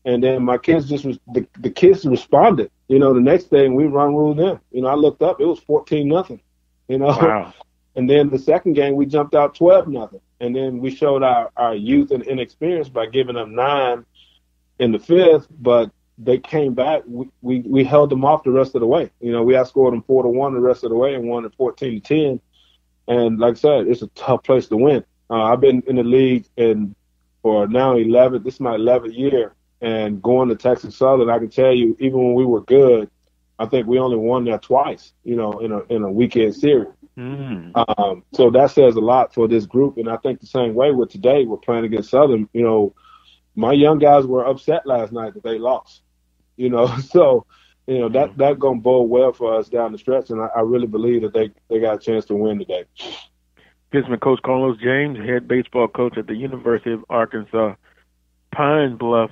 And then my kids the kids responded. The next day we run ruled them. I looked up, it was 14-0. Wow. And then the second game we jumped out 12-0. and then we showed our youth and inexperience by giving them 9 in the 5th, but they came back. We held them off the rest of the way. We outscored them 4-1 the rest of the way and won at 14-10. And like I said, it's a tough place to win. I've been in the league for now 11. This is my 11th year, and going to Texas Southern, I can tell you, even when we were good, I think we only won there twice. In a weekend series. So that says a lot for this group, and I think the same way with today. We're playing against Southern. My young guys were upset last night that they lost. So that gonna bode well for us down the stretch, and I really believe that they got a chance to win today. Pittsburgh Coach Carlos James, head baseball coach at the University of Arkansas, Pine Bluff.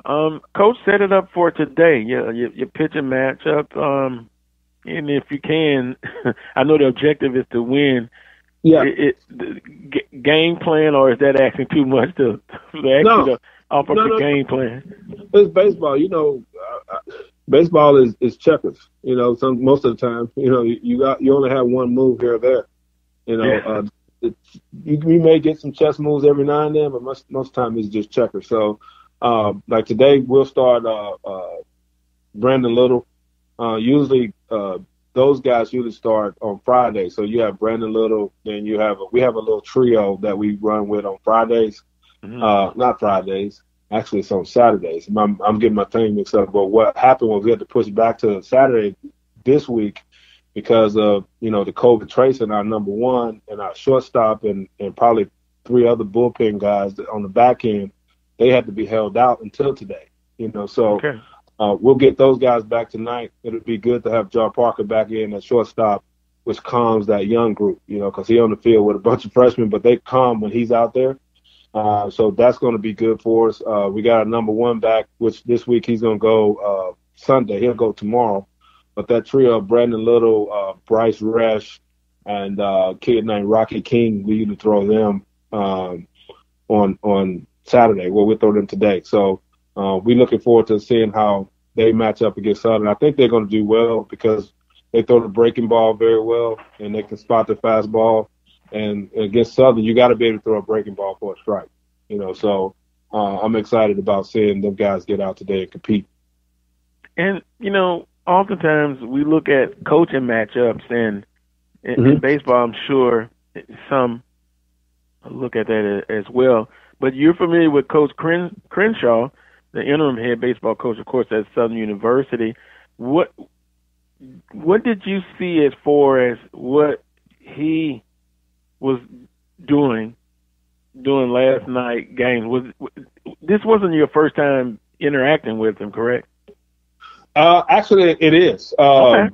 Coach set it up for today. Your pitching matchup. And if you can, I know the objective is to win. Yeah. Game plan, or is that asking too much to offer the game plan? It's baseball. Baseball is checkers. Most of the time, you only have one move here or there. You may get some chess moves every now and then, but most of the time it's just checkers. So, like today, we'll start Brandon Little. Usually, those guys usually start on Friday. So you have Brandon Little, then we have a little trio that we run with on Fridays. Not Fridays. Actually, it's on Saturdays. I'm getting my thing mixed up. But what happened was we had to push back to Saturday this week because of, the COVID tracing our number one and our shortstop and probably 3 other bullpen guys on the back end. They had to be held out until today, So okay. We'll get those guys back tonight. It'll be good to have Jar Parker back in at shortstop, which calms that young group, because he's on the field with a bunch of freshmen, but they calm when he's out there. So that's going to be good for us. We got our number one back, which this week he's going to go Sunday. He'll go tomorrow. But that trio, Brandon Little, Bryce Resch, and a kid named Rocky King, we usually throw them on Saturday. Well, we'll throw them today. So we're looking forward to seeing how they match up against Southern. I think they're going to do well because they throw the breaking ball very well, and they can spot the fastball. And against Southern, you got to be able to throw a breaking ball for a strike. So I'm excited about seeing them guys get out today and compete. And, oftentimes we look at coaching matchups, and in baseball, I'm sure some look at that as well. But you're familiar with Coach Crenshaw, the interim head baseball coach, of course, at Southern University. What did you see as far as what he was doing last night games? This wasn't your first time interacting with him, correct? Actually, it is. Okay.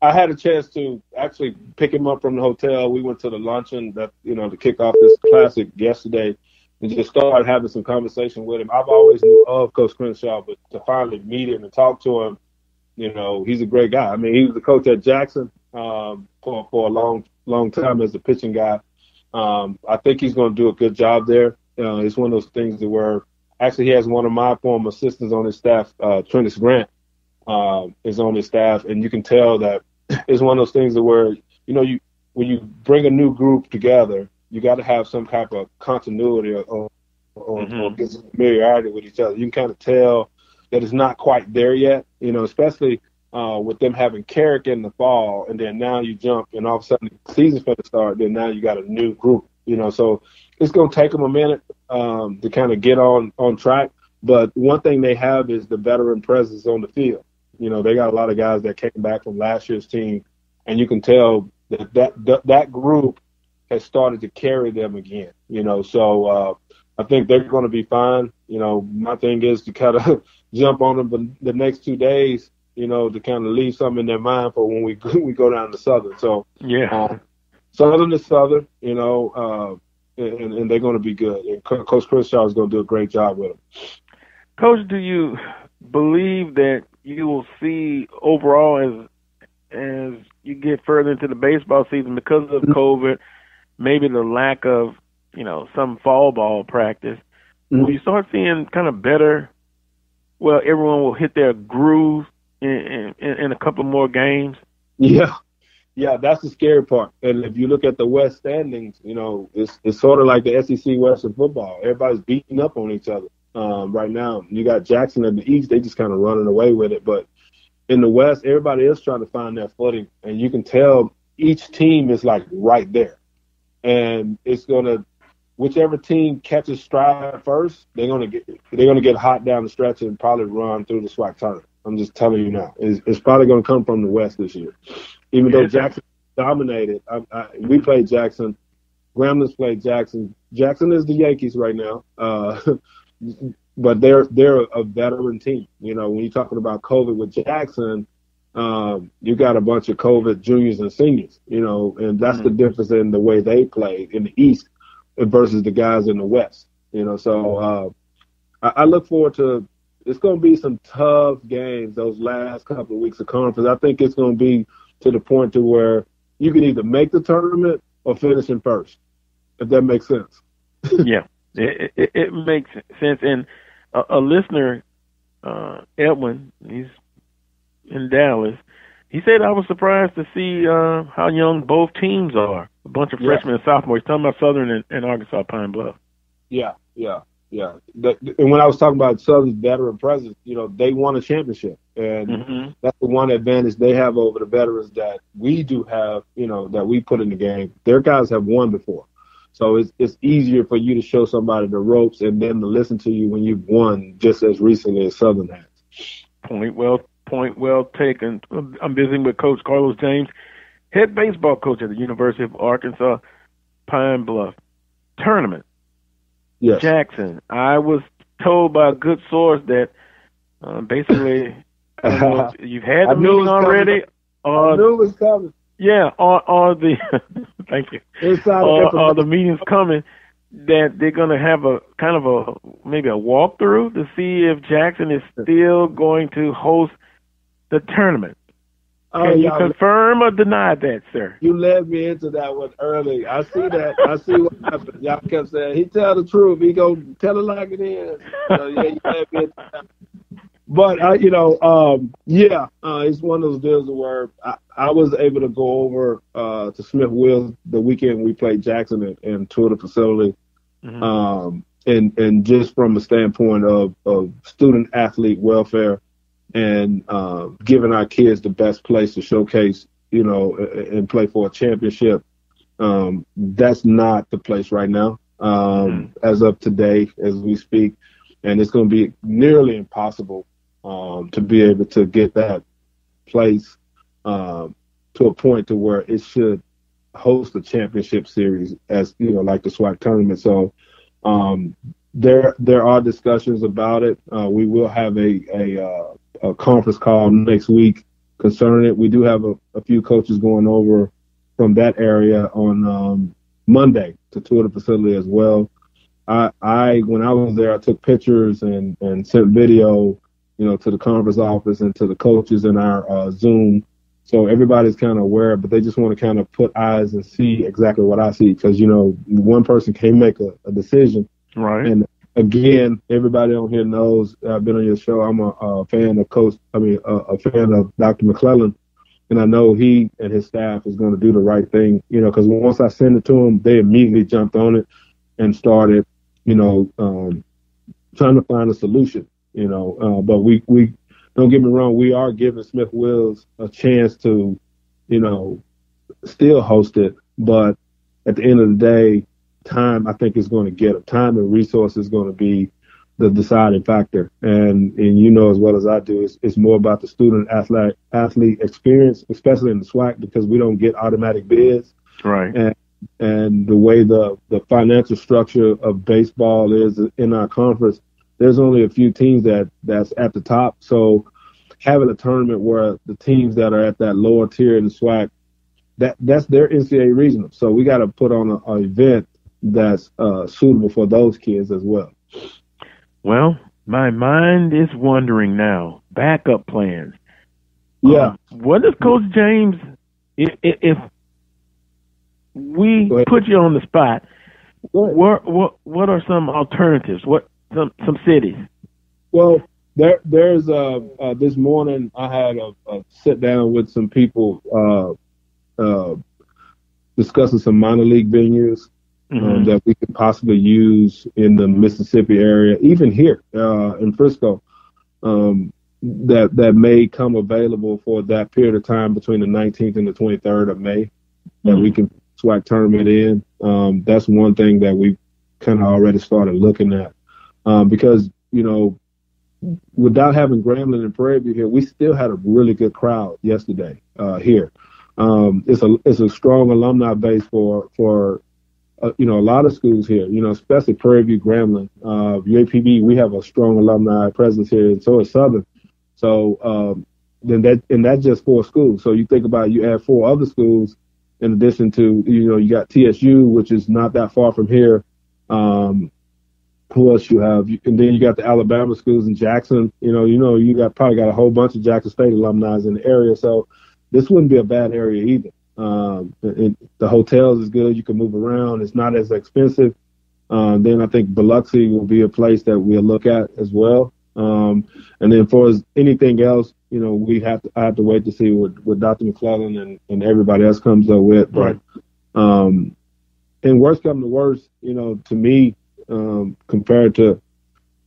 I had a chance to actually pick him up from the hotel. We went to the luncheon to kick off this classic yesterday and just started having some conversation with him. I've always knew of Coach Crenshaw, but to finally meet him and talk to him, he's a great guy. I mean, he was the coach at Jackson for a long time as a pitching guy. I think he's going to do a good job there. It's one of those things where actually he has one of my former assistants on his staff, Trentis Grant, is on his staff, and you can tell that it's one of those things where when you bring a new group together, you got to have some type of continuity or get some familiarity with each other. You can kind of tell that it's not quite there yet, especially with them having Carrick in the fall, and then now you jump, and all of a sudden the season's going to start, then now you got a new group, so it's going to take them a minute to kind of get on track. But one thing they have is the veteran presence on the field. They got a lot of guys that came back from last year's team, and you can tell that group has started to carry them again. So I think they're going to be fine. My thing is to kind of jump on them the next 2 days, to kind of leave something in their mind for when we go down to Southern. So yeah, Southern is Southern, and they're going to be good. And Coach Crenshaw is going to do a great job with them. Coach, do you believe that you will see overall as you get further into the baseball season, because of COVID, maybe the lack of, some fall ball practice, will you start seeing kind of better, everyone will hit their groove in a couple more games? Yeah. Yeah, that's the scary part. And if you look at the West standings, it's sort of like the SEC West of football. Everybody's beating up on each other right now. You got Jackson in the East; they just kind of running away with it. But in the West, everybody is trying to find their footing, and you can tell each team is like right there. And it's gonna, whichever team catches stride first, they're gonna get hot down the stretch and probably run through the SWAC tournament. I'm just telling you now, it's probably gonna come from the West this year. Even though Jackson dominated, we played Jackson. Gremlins played Jackson. Jackson is the Yankees right now, but they're a veteran team. When you're talking about COVID with Jackson, you got a bunch of COVID juniors and seniors. And that's the difference in the way they played in the East versus the guys in the West. So I look forward to. It's going to be some tough games those last couple of weeks of conference. I think it's going to be to the point to where you can either make the tournament or finish in first, if that makes sense. Yeah, it makes sense. And a listener, Edwin, he's in Dallas, he said, I was surprised to see how young both teams are. A bunch of freshmen and sophomores. He's talking about Southern and Arkansas Pine Bluff. Yeah. And when I was talking about Southern's veteran presence, they won a championship. And that's the one advantage they have over the veterans that we do have, that we put in the game. Their guys have won before. So it's easier for you to show somebody the ropes and then to listen to you when you've won just as recently as Southern has. Point well taken. I'm visiting with Coach Carlos James, head baseball coach at the University of Arkansas Pine Bluff. Tournament. Yes. Jackson. I was told by a good source that basically I don't know if you've had the meeting already. I knew it was coming. Yeah, or the thank you. Or the meeting's coming that they're going to have a kind of maybe a walkthrough to see if Jackson is still going to host the tournament. Can you confirm or deny that, sir? You led me into that one early. I see that. I see what happened. Y'all kept saying, he tell the truth. He go tell it like it is. So, yeah, you led me into that. But, it's one of those deals where I was able to go over to Smith Wills the weekend we played Jackson and tour the facility. And just from a standpoint of student-athlete welfare, and giving our kids the best place to showcase, and play for a championship. That's not the place right now, as of today, as we speak. And it's going to be nearly impossible to be able to get that place to a point to where it should host a championship series as, like the SWAC tournament. So there are discussions about it. We will have a conference call next week concerning it. We do have a few coaches going over from that area on Monday to tour the facility as well. When I was there, I took pictures and sent video, to the conference office and to the coaches in our Zoom. So everybody's kind of aware, but they just want to kind of put eyes and see exactly what I see because, one person can't make a decision. Right. And again, everybody on here knows I've been on your show. I'm a fan of a fan of Dr. McClellan, and I know he and his staff is going to do the right thing, because once I sent it to them, they immediately jumped on it and started, trying to find a solution, but we don't get me wrong, we are giving Smith Wills a chance to, still host it, but at the end of the day, time, I think, is going to get them. Time and resource is going to be the deciding factor. And as well as I do, it's more about the student athlete experience, especially in the SWAC, because we don't get automatic bids. Right. And the way the financial structure of baseball is in our conference, there's only a few teams that's at the top. So having a tournament where the teams that are at that lower tier in the SWAC, that's their NCAA regional. So we got to put on an event that's suitable for those kids as well. Well, my mind is wondering now. Backup plans. Yeah. What does Coach James, if we put you on the spot, what are some alternatives? What some cities? Well, there's this morning I had a sit down with some people discussing some minor league venues that we could possibly use in the Mississippi area, even here in Frisco, that may come available for that period of time between the 19th and the 23rd of May that we can SWAC tournament in. That's one thing that we kind of already started looking at because, without having Grambling and Prairie View here, we still had a really good crowd yesterday here. It's a strong alumni base for a lot of schools here, especially Prairie View, Grambling, UAPB. We have a strong alumni presence here, and so is Southern. So that's just 4 schools. So you think about you add 4 other schools in addition to you got TSU, which is not that far from here. Who else you have? And then you got the Alabama schools in Jackson. You probably got a whole bunch of Jackson State alumni in the area. So this wouldn't be a bad area either. The hotels is good. You can move around. It's not as expensive. Then I think Biloxi will be a place that we'll look at as well. And then for anything else, I have to wait to see what Dr. McClellan and everybody else comes up with. But and worst come to worst, to me, compared to,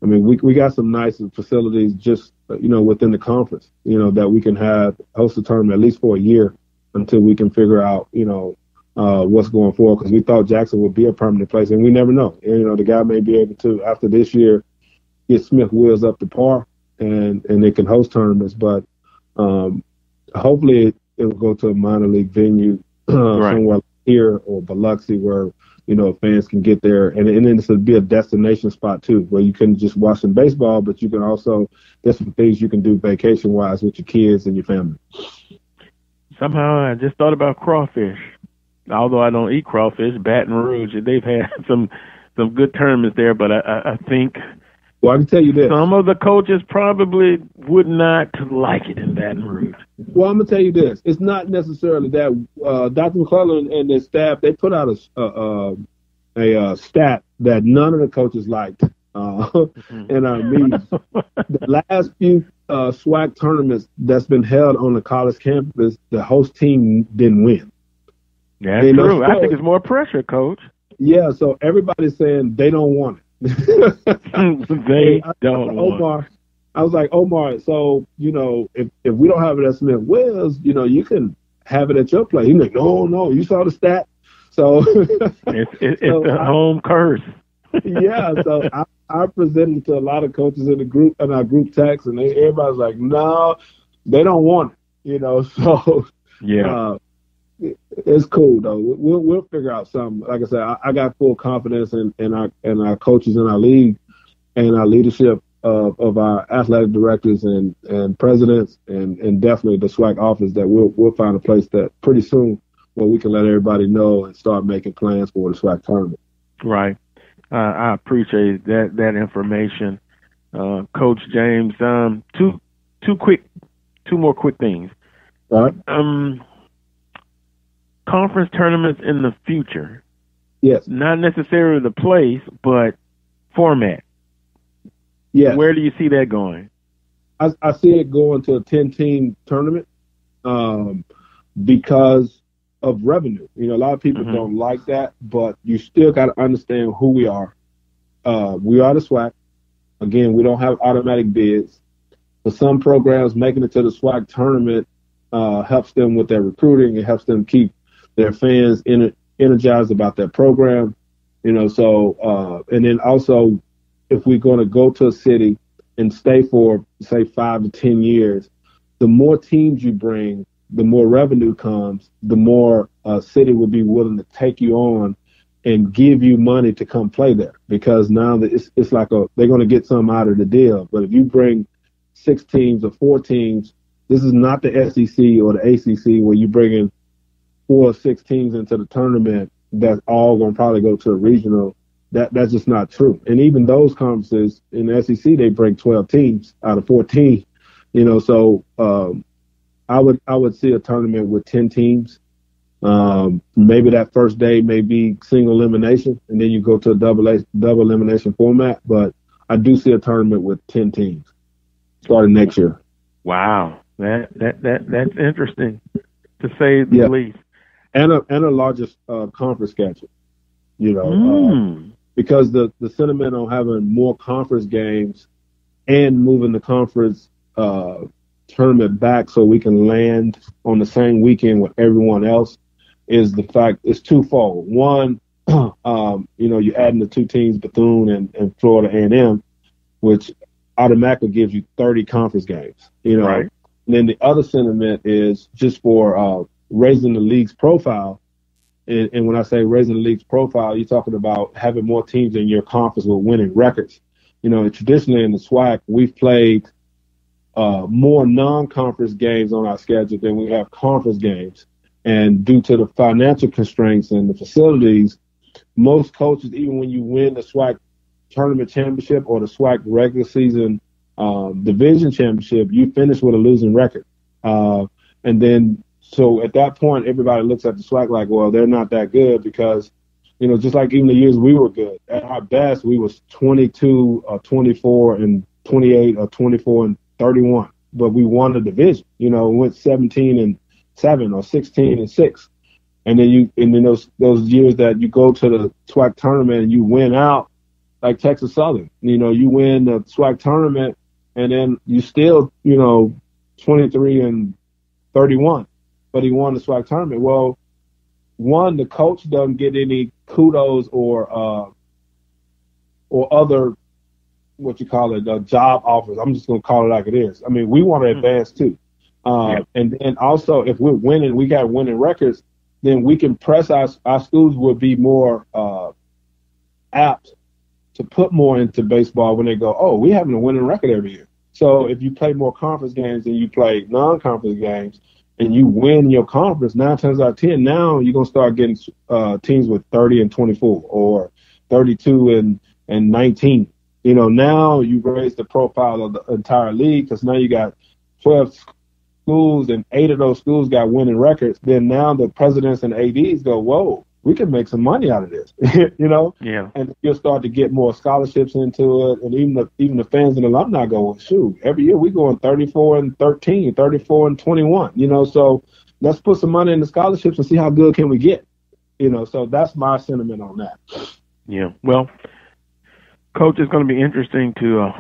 we got some nice facilities just, within the conference, that we can host a tournament at least for a year until we can figure out, what's going forward. Because we thought Jackson would be a permanent place, and we never know. The guy may be able to, after this year, get Smith Wills up to par, and they can host tournaments. But hopefully it will go to a minor league venue somewhere here or Biloxi where fans can get there, and then it's to be a destination spot too, where you can just watch some baseball, but you can also, there's some things you can do vacation wise with your kids and your family. Somehow I just thought about crawfish. Although I don't eat crawfish, Baton Rouge, they've had some good tournaments there, but I think, well, I can tell you this, some of the coaches probably would not like it in Baton Rouge. Well, I'm gonna tell you this: it's not necessarily that. Dr. McClellan and his staff, they put out a stat that none of the coaches liked in our meetings. The last few SWAC tournaments that's been held on the college campus, the host team didn't win. That's true. I think it's more pressure, Coach. Yeah, so everybody's saying they don't want it. They don't want it. I was like, Omar, so, if we don't have it at Smith Wells, you can have it at your place. He's like, no, you saw the stat. So it's the home curse. Yeah, so I presented to a lot of coaches in our group text, and everybody's like, no, they don't want it, so yeah. It's cool though. We'll figure out something. Like I said, I got full confidence in our coaches in our league and our leadership of our athletic directors and presidents and definitely the SWAC office that we'll find a place that pretty soon where we can let everybody know and start making plans for the SWAC tournament. Right. I appreciate that information, Coach James. Two more quick things. All right. Conference tournaments in the future. Yes. Not necessarily the place, but format. Yes. Where do you see that going? I see it going to a 10-team tournament because of revenue. A lot of people don't like that, but you still got to understand who we are. We are the SWAC. Again, we don't have automatic bids. For some programs, making it to the SWAC tournament helps them with their recruiting. It helps them keep their fans energized about their program. So and then also, if we're going to go to a city and stay for, say, 5 to 10 years, the more teams you bring, the more revenue comes, the more a city will be willing to take you on and give you money to come play there. Because now it's like they're going to get something out of the deal. But if you bring 6 teams or 4 teams, this is not the SEC or the ACC where you bring in 4 or 6 teams into the tournament that's all going to probably go to a regional. That's just not true. And even those conferences in the SEC, they bring 12 teams out of 14. So I would see a tournament with 10 teams. Maybe that first day may be single elimination, and then you go to a double elimination format. But I do see a tournament with 10 teams starting next year. Wow, that's interesting to say the least. and a larger conference schedule. You know, because the sentiment on having more conference games and moving the conference tournament back so we can land on the same weekend with everyone else is the fact it's twofold. One, you know, you're adding the two teams, Bethune and Florida A&M, which automatically gives you 30 conference games. You know, Right. And then the other sentiment is just for raising the league's profile. And when I say raising the league's profile, you're talking about having more teams in your conference with winning records. You know, traditionally in the SWAC, we've played more non-conference games on our schedule than we have conference games. And due to the financial constraints and the facilities, most coaches, even when you win the SWAC tournament championship or the SWAC regular season division championship, you finish with a losing record. And then, so at that point, everybody looks at the SWAC like, well, they're not that good because, you know, just like even the years we were good, at our best, we was 22 or 24 and 28 or 24 and 31, but we won the division. You know, we went 17-7 or 16-6. And then those years that you go to the SWAC tournament and you win out, like Texas Southern, you know, you win the SWAC tournament and then you still, you know, 23-31, but he won the SWAC tournament. Well, one, the coach doesn't get any kudos or other, what you call it, job offers. I'm just going to call it like it is. I mean, we want to advance too. And then also, if we're winning, we got winning records, then we can press our schools will be more apt to put more into baseball when they go, oh, we're having a winning record every year. So if you play more conference games than you play non-conference games and you win your conference, 9 times out of 10, now you're going to start getting teams with 30-24 or 32-19. You know, now you raise the profile of the entire league because now you got 12 schools and 8 of those schools got winning records. Then now the presidents and ADs go, whoa, we can make some money out of this, you know? Yeah. And you'll start to get more scholarships into it. And even the fans and alumni go, well, shoot, every year we going 34-13, 34-21, you know? So let's put some money in the scholarships and see how good can we get, you know? So that's my sentiment on that. Yeah. Well, Coach, it's going to be interesting to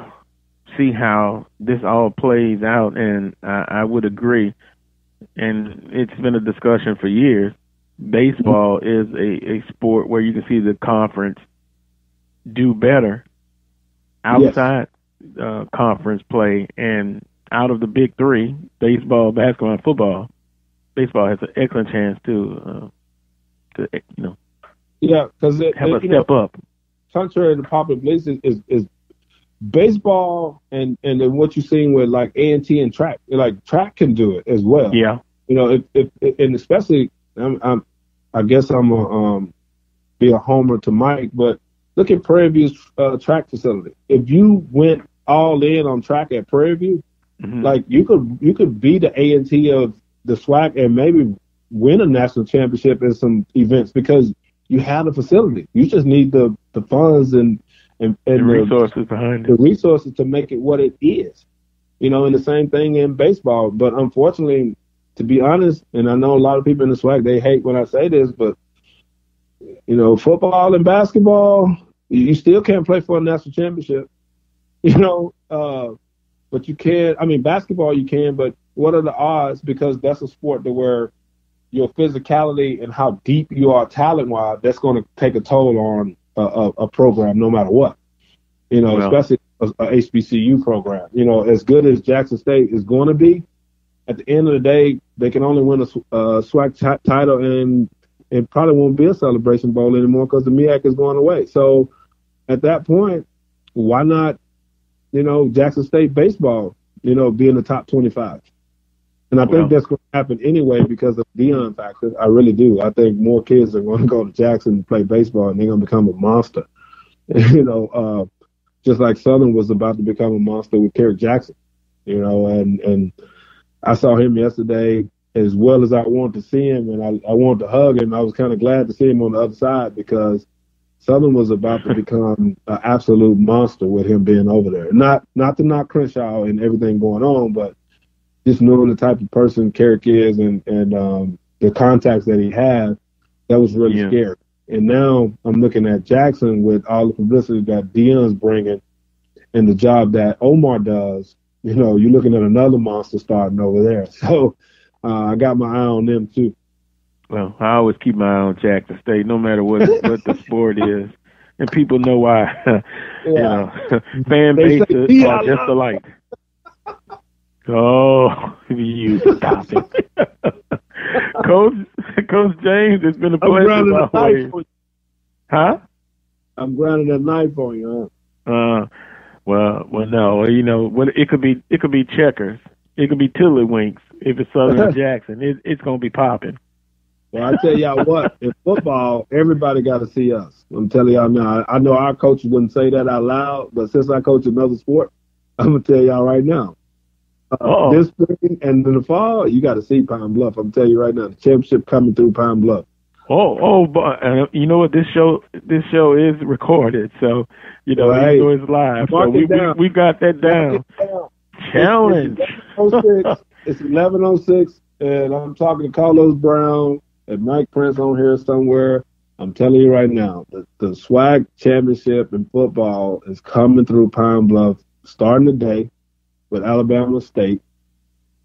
see how this all plays out, and I would agree. And it's been a discussion for years. Baseball is a sport where you can see the conference do better outside conference play, and out of the big three, baseball, basketball, and football, baseball has an excellent chance to because have a step up. Contrary to popular belief, is baseball and then what you're seeing with like A&T and track, like track can do it as well. Yeah, you know, and especially I guess I'm gonna be a homer to Mike, but look at Prairie View's track facility. If you went all in on track at Prairie View, like you could be the A&T of the SWAC and maybe win a national championship in some events because you have the facility. You just need the funds and the resources behind it. The resources to make it what it is. You know, and the same thing in baseball. But unfortunately, to be honest, and I know a lot of people in the SWAC, they hate when I say this, but, you know, football and basketball, you still can't play for a national championship. You know, but you can. I mean, basketball you can, but what are the odds? Because that's a sport to where your physicality and how deep you are talent-wise, that's going to take a toll on a program no matter what. You know, especially a HBCU program. You know, as good as Jackson State is going to be, at the end of the day, they can only win a SWAC title, and it probably won't be a Celebration Bowl anymore because the MEAC is going away. So at that point, why not, you know, Jackson State baseball, you know, be in the top 25? And I think that's going to happen anyway because of Deion factor. I really do. I think more kids are going to go to Jackson and play baseball, and they're going to become a monster. You know, just like Southern was about to become a monster with Kerrick Jackson. You know, and I saw him yesterday as well as I wanted to see him, and I wanted to hug him. I was kind of glad to see him on the other side because Southern was about to become an absolute monster with him being over there. Not to knock Crenshaw and everything going on, but just knowing the type of person Kerrick is and the contacts that he had, that was really scary. And now I'm looking at Jackson with all the publicity that Deion's bringing and the job that Omar does. You know, you're looking at another monster starting over there. So I got my eye on them too. Well, I always keep my eye on Jackson State, no matter what the sport is. And people know why. You know, fan bases are just alike. Oh, you stop it. Coach James, it's been a pleasure always. Huh? I'm grounding that knife on you, huh? Well, no. You know, it could be checkers. It could be Tiddlywinks. If it's Southern Jackson, it's gonna be popping. Well, I tell y'all what, in football, everybody got to see us. I'm telling y'all now. I know our coaches wouldn't say that out loud, but since I coach another sport, I'm gonna tell y'all right now. This spring and in the fall, you got to see Pine Bluff. I'm telling you right now, the championship coming through Pine Bluff. But you know what? This show is recorded, so you know it's live. So we got that down. Challenge. It's 11:06, and I'm talking to Carlos Brown and Mike Prince on here somewhere. I'm telling you right now, the SWAC championship in football is coming through Pine Bluff, starting today with Alabama State,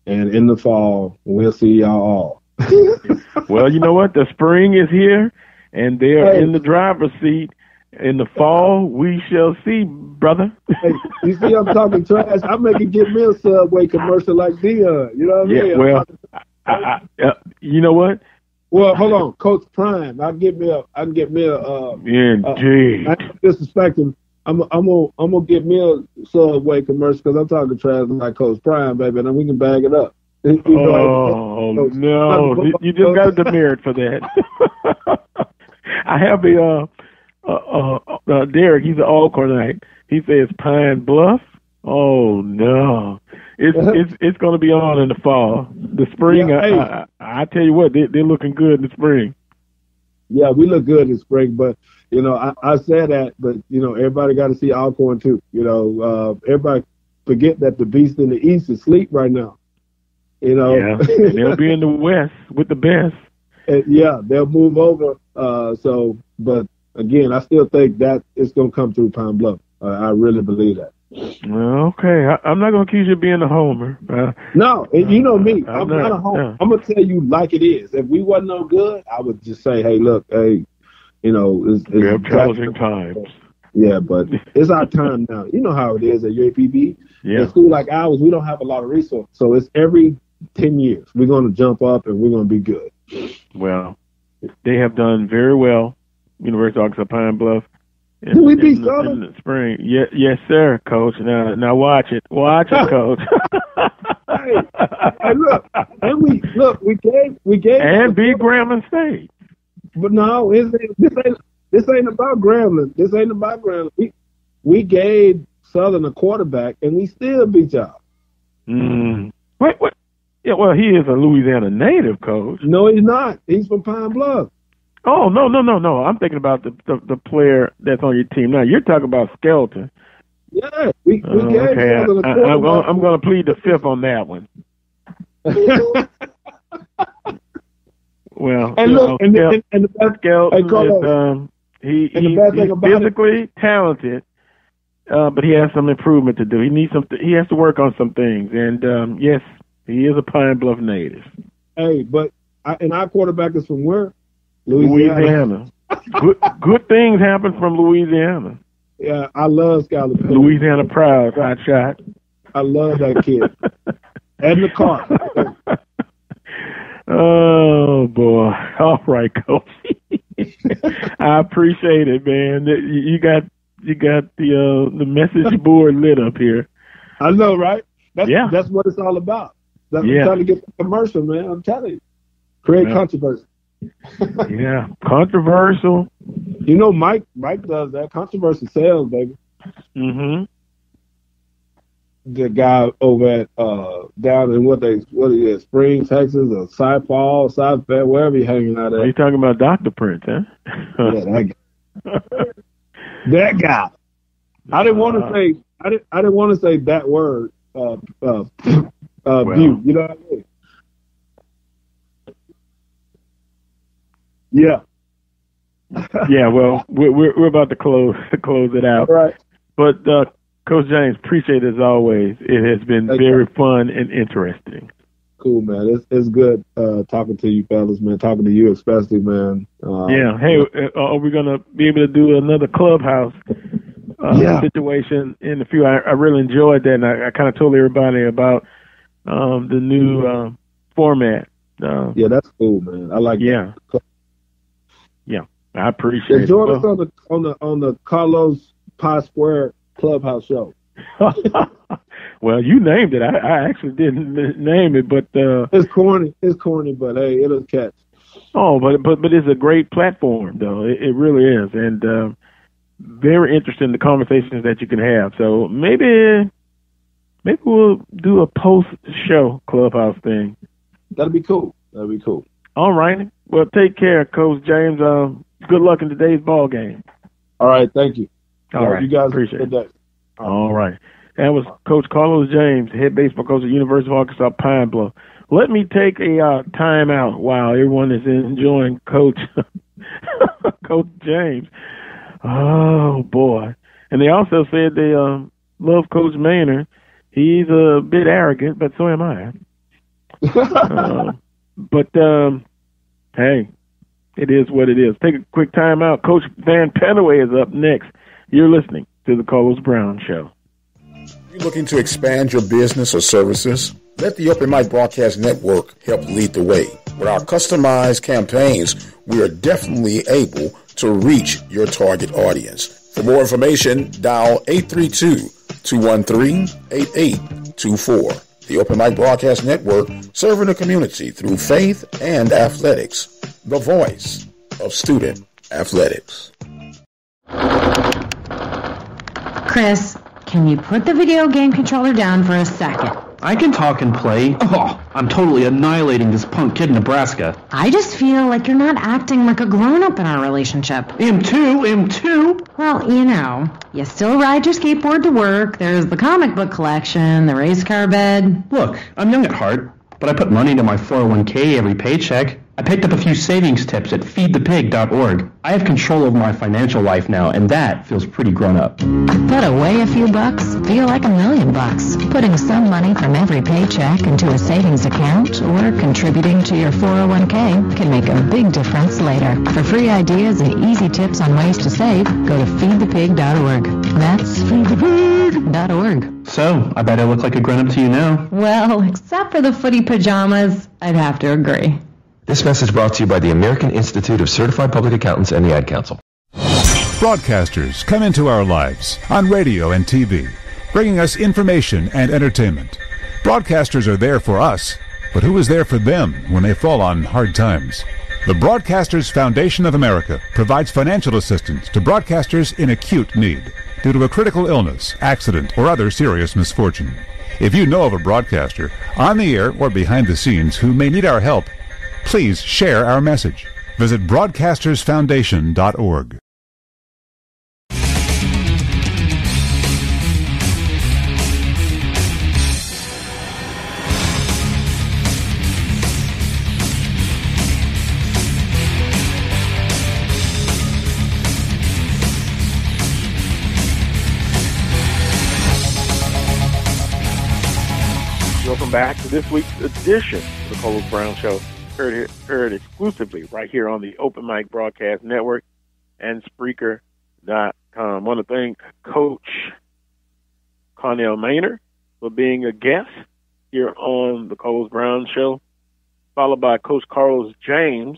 and in the fall, we'll see y'all all. Well, you know what? The spring is here, and they are in the driver's seat. In the fall, we shall see, brother. Hey, you see I'm talking trash? I'm making get me a Subway commercial like Deion. You know what I mean? Well, you know what? Well, hold on, Coach Prime. I can get me a. Indeed. I'm disrespecting. I'm gonna get me a Subway commercial because I'm talking trash like Coach Prime, baby, and then we can bag it up. No! You just got a demerit for that. I have Derek. He's an all-cornite. He says Pine Bluff. Oh no! It's going to be on in the fall. The spring. Yeah, I tell you what, they're looking good in the spring. Yeah, we look good in the spring, but you know, I said that, but you know, everybody got to see Alcorn too. You know, everybody forget that the beast in the east is asleep right now. You know, yeah, and they'll be in the west with the best. And yeah, they'll move over. But again, I still think that it's going to come through Pine Bluff. I really believe that. Okay, I'm not going to accuse you of being a homer. No, you know me. I'm not a homer. Yeah. I'm going to tell you like it is. If we wasn't no good, I would just say, hey, look, hey, you know, we have challenging times. Yeah, but it's our time now. You know how it is at UAPB. Yeah. In school like ours, we don't have a lot of resources. So it's every 10 years. We're going to jump up and we're going to be good. Well, they have done very well, University of Arkansas Pine Bluff. Did we beat Southern? In the spring. Yes, sir, Coach. Now watch it. Watch it, Coach. hey, look. And we gave and beat Grambling State. But no, this ain't about Grambling. This ain't about Grambling. We gave Southern a quarterback, and we still beat y'all. Wait. Yeah, well, he is a Louisiana native, Coach. No, he's not. He's from Pine Bluff. Oh, no. I'm thinking about the player that's on your team. Now, you're talking about Skelton. Yeah, we gave okay. Southern a quarterback. I'm going to plead the fifth on that one. Well, and look, and the best, Skelton he's physically talented, but he has some improvement to do. He has to work on some things, and yes, he is a Pine Bluff native. Hey, but our quarterback is from where? Louisiana. good things happen from Louisiana. Yeah, I love Skylar. Louisiana proud, hot shot. I love that kid. And the car. Oh boy! All right, Coach. I appreciate it, man. You got the message board lit up here. I know, right? That's what it's all about. I'm trying to get the commercial, man. I'm telling you, create controversy. Yeah, controversial. You know, Mike does that. Controversy sells, baby. Mm-hmm. The guy over at down in what is Spring, Texas, or Cy Falls, Cy Fair, wherever he's hanging out at. You talking about Dr. Prince, huh? Yeah, that guy. That guy. I didn't want to say. I didn't want to say that word. View. You know what I mean? Yeah. Yeah, well, we're about to close it out. All right. But Coach James, appreciate it as always. It has been very fun and interesting. Cool, man. It's good talking to you fellas, man. Talking to you especially, man. Yeah. Hey, are we gonna be able to do another clubhouse situation in the future? I really enjoyed that, and I kind of told everybody about the new format. Yeah, that's cool, man. I like that. Yeah, I appreciate it. Join us on the Carlos Pi Square Clubhouse show. Well, you named it. I actually didn't name it, but it's corny. It's corny, but hey, it'll catch. Oh, but it's a great platform, though. It really is, and very interesting the conversations that you can have. So maybe we'll do a post-show clubhouse thing. That'd be cool. All right. Well, take care, Coach James. Good luck in today's ball game. All right. Thank you. All right. You guys appreciate it. All right. That was Coach Carlos James, head baseball coach at University of Arkansas Pine Bluff. Let me take a timeout while everyone is enjoying Coach James. Oh, boy. And they also said they love Coach Maynard. He's a bit arrogant, but so am I. But hey, it is what it is. Take a quick timeout. Coach Van Penaway is up next. You're listening to the Carlos Brown Show. You're looking to expand your business or services? Let the Open Mic Broadcast Network help lead the way. With our customized campaigns, we are definitely able to reach your target audience. For more information, dial 832-213-8824. The Open Mic Broadcast Network, serving the community through faith and athletics. The voice of student athletics. Chris, can you put the video game controller down for a second? I can talk and play. Oh, I'm totally annihilating this punk kid in Nebraska. I just feel like you're not acting like a grown-up in our relationship. Him too. Well, you still ride your skateboard to work, there's the comic book collection, the race car bed. Look, I'm young at heart, but I put money into my 401k every paycheck. I picked up a few savings tips at feedthepig.org. I have control over my financial life now, and that feels pretty grown up. Put away a few bucks, feel like $1 million. Putting some money from every paycheck into a savings account or contributing to your 401k can make a big difference later. For free ideas and easy tips on ways to save, go to feedthepig.org. That's feedthepig.org. So, I bet I look like a grown-up to you now. Well, except for the footy pajamas, I'd have to agree. This message brought to you by the American Institute of Certified Public Accountants and the Ad Council. Broadcasters come into our lives on radio and TV, bringing us information and entertainment. Broadcasters are there for us, but who is there for them when they fall on hard times? The Broadcasters Foundation of America provides financial assistance to broadcasters in acute need due to a critical illness, accident, or other serious misfortune. If you know of a broadcaster on the air or behind the scenes who may need our help, please share our message. Visit broadcastersfoundation.org. Welcome back to this week's edition of the Carlos Brown Show. Heard exclusively right here on the Open Mic Broadcast Network and Spreaker.com. I want to thank Coach Carnell Maynard for being a guest here on the Carlos Brown Show, followed by Coach Carlos James,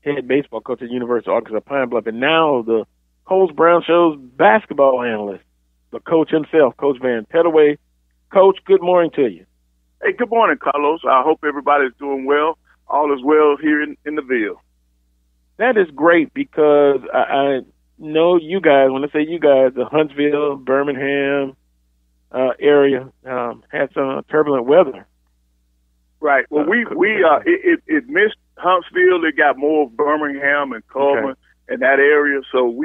head baseball coach at University of Arkansas Pine Bluff, and now the Carlos Brown Show's basketball analyst, the coach himself, Coach Van Petaway. Coach, good morning to you. Hey, good morning, Carlos. I hope everybody's doing well. All is well here in the Ville. That is great because I know you guys, when I say you guys, the Huntsville, Birmingham area had some turbulent weather. Right. Well, it missed Huntsville. It got more of Birmingham and Coleman and that area. So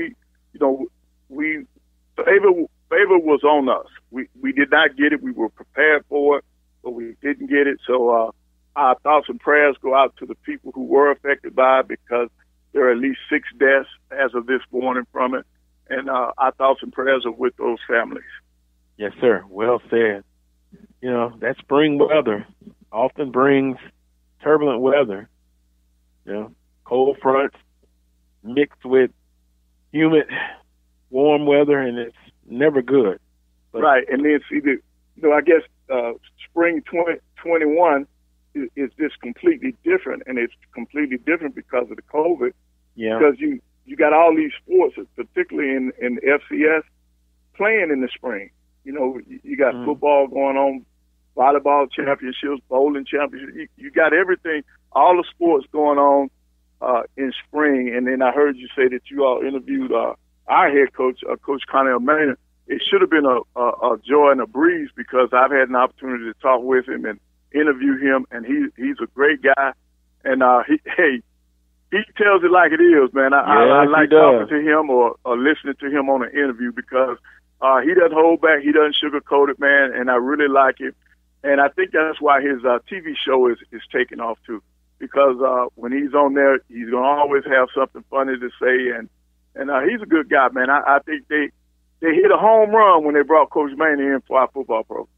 favor was on us. We did not get it. We were prepared for it, but we didn't get it. So our thoughts and prayers go out to the people who were affected by it because there are at least 6 deaths as of this morning from it. And our thoughts and prayers are with those families. Yes, sir. Well said. You know, that spring weather often brings turbulent weather. You know, cold fronts mixed with humid, warm weather, and it's never good. But, right. And then, see, I guess spring 2021 is just completely different, and it's completely different because of the COVID. Yeah. Because you got all these sports, particularly in FCS, playing in the spring. You know, you got football going on, volleyball championships, bowling championships. You got everything, all the sports going on in spring. And then I heard you say that you all interviewed our head coach, Coach Cornell Maynard. It should have been a joy and a breeze because I've had an opportunity to talk with him and interview him, and he's a great guy. And he tells it like it is, man. I like talking to him or listening to him on an interview because he doesn't hold back. He doesn't sugarcoat it, man, and I really like it. And I think that's why his TV show is taking off, too, because when he's on there, he's going to always have something funny to say, and he's a good guy, man. I think they hit a home run when they brought Coach Manning in for our football program.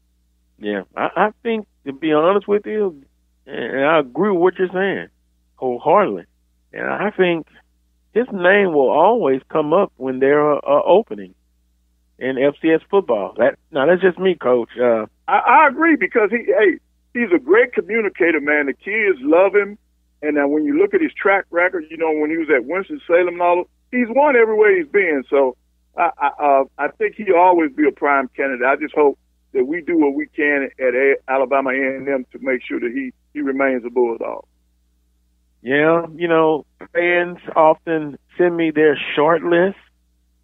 Yeah, I think, to be honest with you, and I agree with what you're saying wholeheartedly, and I think his name will always come up when there are openings in FCS football. That's just me, Coach. I agree because he's a great communicator, man. The kids love him, and when you look at his track record, you know, when he was at Winston-Salem and all, he's won everywhere he's been. So I think he'll always be a prime candidate. I just hope that we do what we can at Alabama A&M to make sure that he remains a Bulldog. Yeah, you know, fans often send me their short list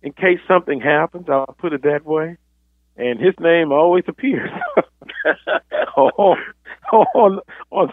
in case something happens. I'll put it that way. And his name always appears on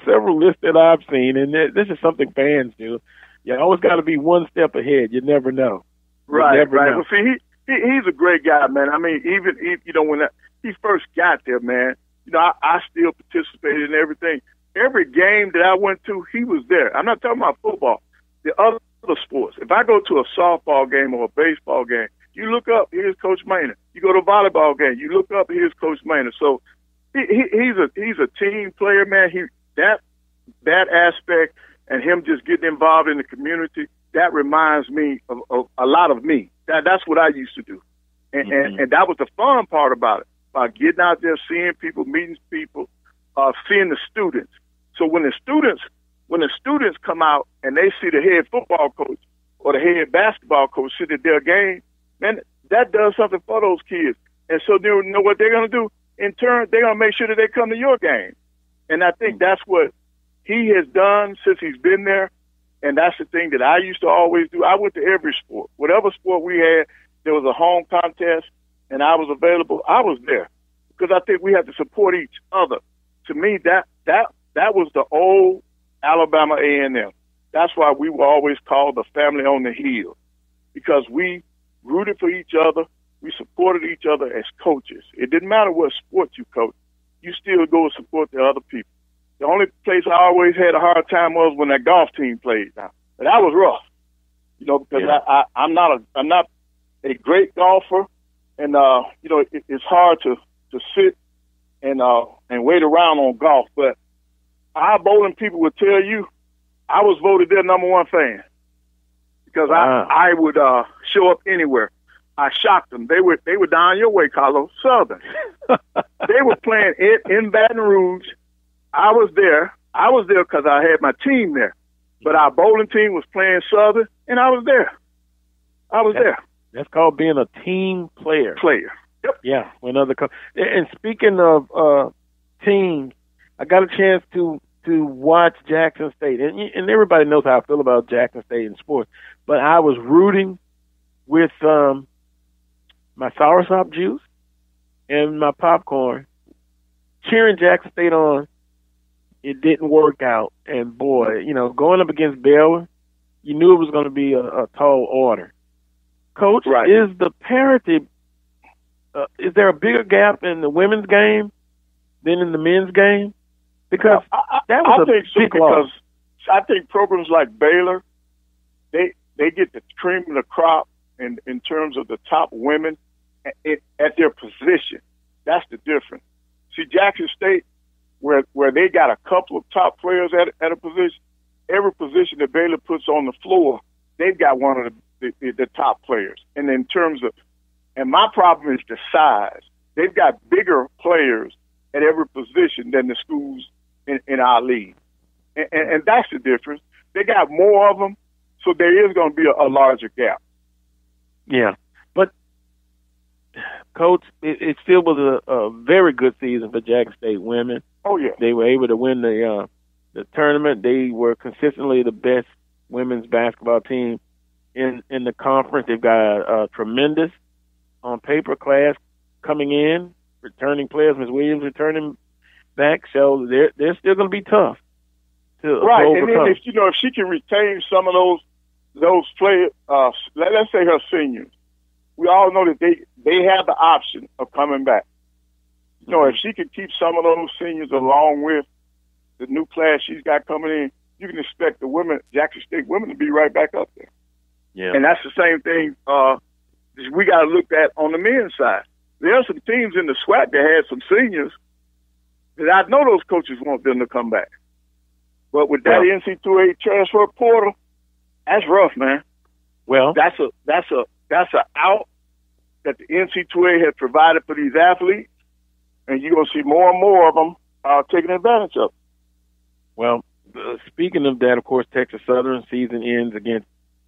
several lists that I've seen. And this is something fans do. You always got to be one step ahead. You never know. Right. Well, see, he's a great guy, man. I mean, even you know, when he first got there, man, you know, I still participated in everything. Every game that I went to, he was there. I'm not talking about football. The other sports. If I go to a softball game or a baseball game, you look up, here's Coach Maynard. You go to a volleyball game, you look up, here's Coach Maynard. So he's a team player, man. That aspect and him just getting involved in the community, that reminds me of a lot of me. That's what I used to do. And that was the fun part about it, by getting out there, seeing people, meeting people, seeing the students. So when the students come out and they see the head football coach or the head basketball coach sit at their game, man, that does something for those kids. And so you know what they're going to do? In turn, they're going to make sure that they come to your game. And I think that's what he has done since he's been there. And that's the thing that I used to always do. I went to every sport. Whatever sport we had, there was a home contest, and I was available. I was there because I think we have to support each other. To me, that was the old Alabama A&M. That's why we were always called the family on the hill, because we rooted for each other. We supported each other as coaches. It didn't matter what sport you coach. You still go and support the other people. The only place I always had a hard time was when that golf team played. Now, but that was rough, you know, because I'm not a great golfer, and you know, it's hard to sit and wait around on golf. But our bowling people would tell you, I was voted their number one fan because I would show up anywhere. I shocked them. They were down your way, Carlos, Southern. They were playing in Baton Rouge. I was there because I had my team there. But our bowling team was playing Southern, and I was there. There. That's called being a team player. Yep. Yeah. And speaking of teams, I got a chance to watch Jackson State, and everybody knows how I feel about Jackson State in sports. But I was rooting with my soursop juice and my popcorn, cheering Jackson State on. It didn't work out, and boy, you know, going up against Baylor, you knew it was going to be a tall order. Coach, is the parity? Is there a bigger gap in the women's game than in the men's game? Because that was a big loss. I think programs like Baylor they get the cream of the crop in terms of the top women at their position. That's the difference. See, Jackson State, where they got a couple of top players at a position, every position that Baylor puts on the floor, they've got one of the top players. And in terms of, and my problem is the size. They've got bigger players at every position than the schools in our league. And that's the difference. They got more of them, so there is going to be a larger gap. Yeah. But, Coach, it still was a very good season for Jackson State women. Oh, yeah. They were able to win the tournament. They were consistently the best women's basketball team in the conference. They've got a tremendous on paper class coming in, returning players. Ms. Williams returning back, so they're still going to be tough to overcome. And then if she can retain some of those players, let's say her seniors, we all know that they have the option of coming back. If she can keep some of those seniors along with the new class she's got coming in, you can expect the women, Jackson State women, to be right back up there. Yeah. And that's the same thing we got to look at on the men's side. There are some teams in the SWAC that had some seniors that I know those coaches want them to come back. But with that NC2A transfer portal, that's rough, man. Well, that's a out that the NC2A has provided for these athletes, and you're going to see more and more of them taking advantage of it. Well, speaking of that, of course, Texas Southern season ends against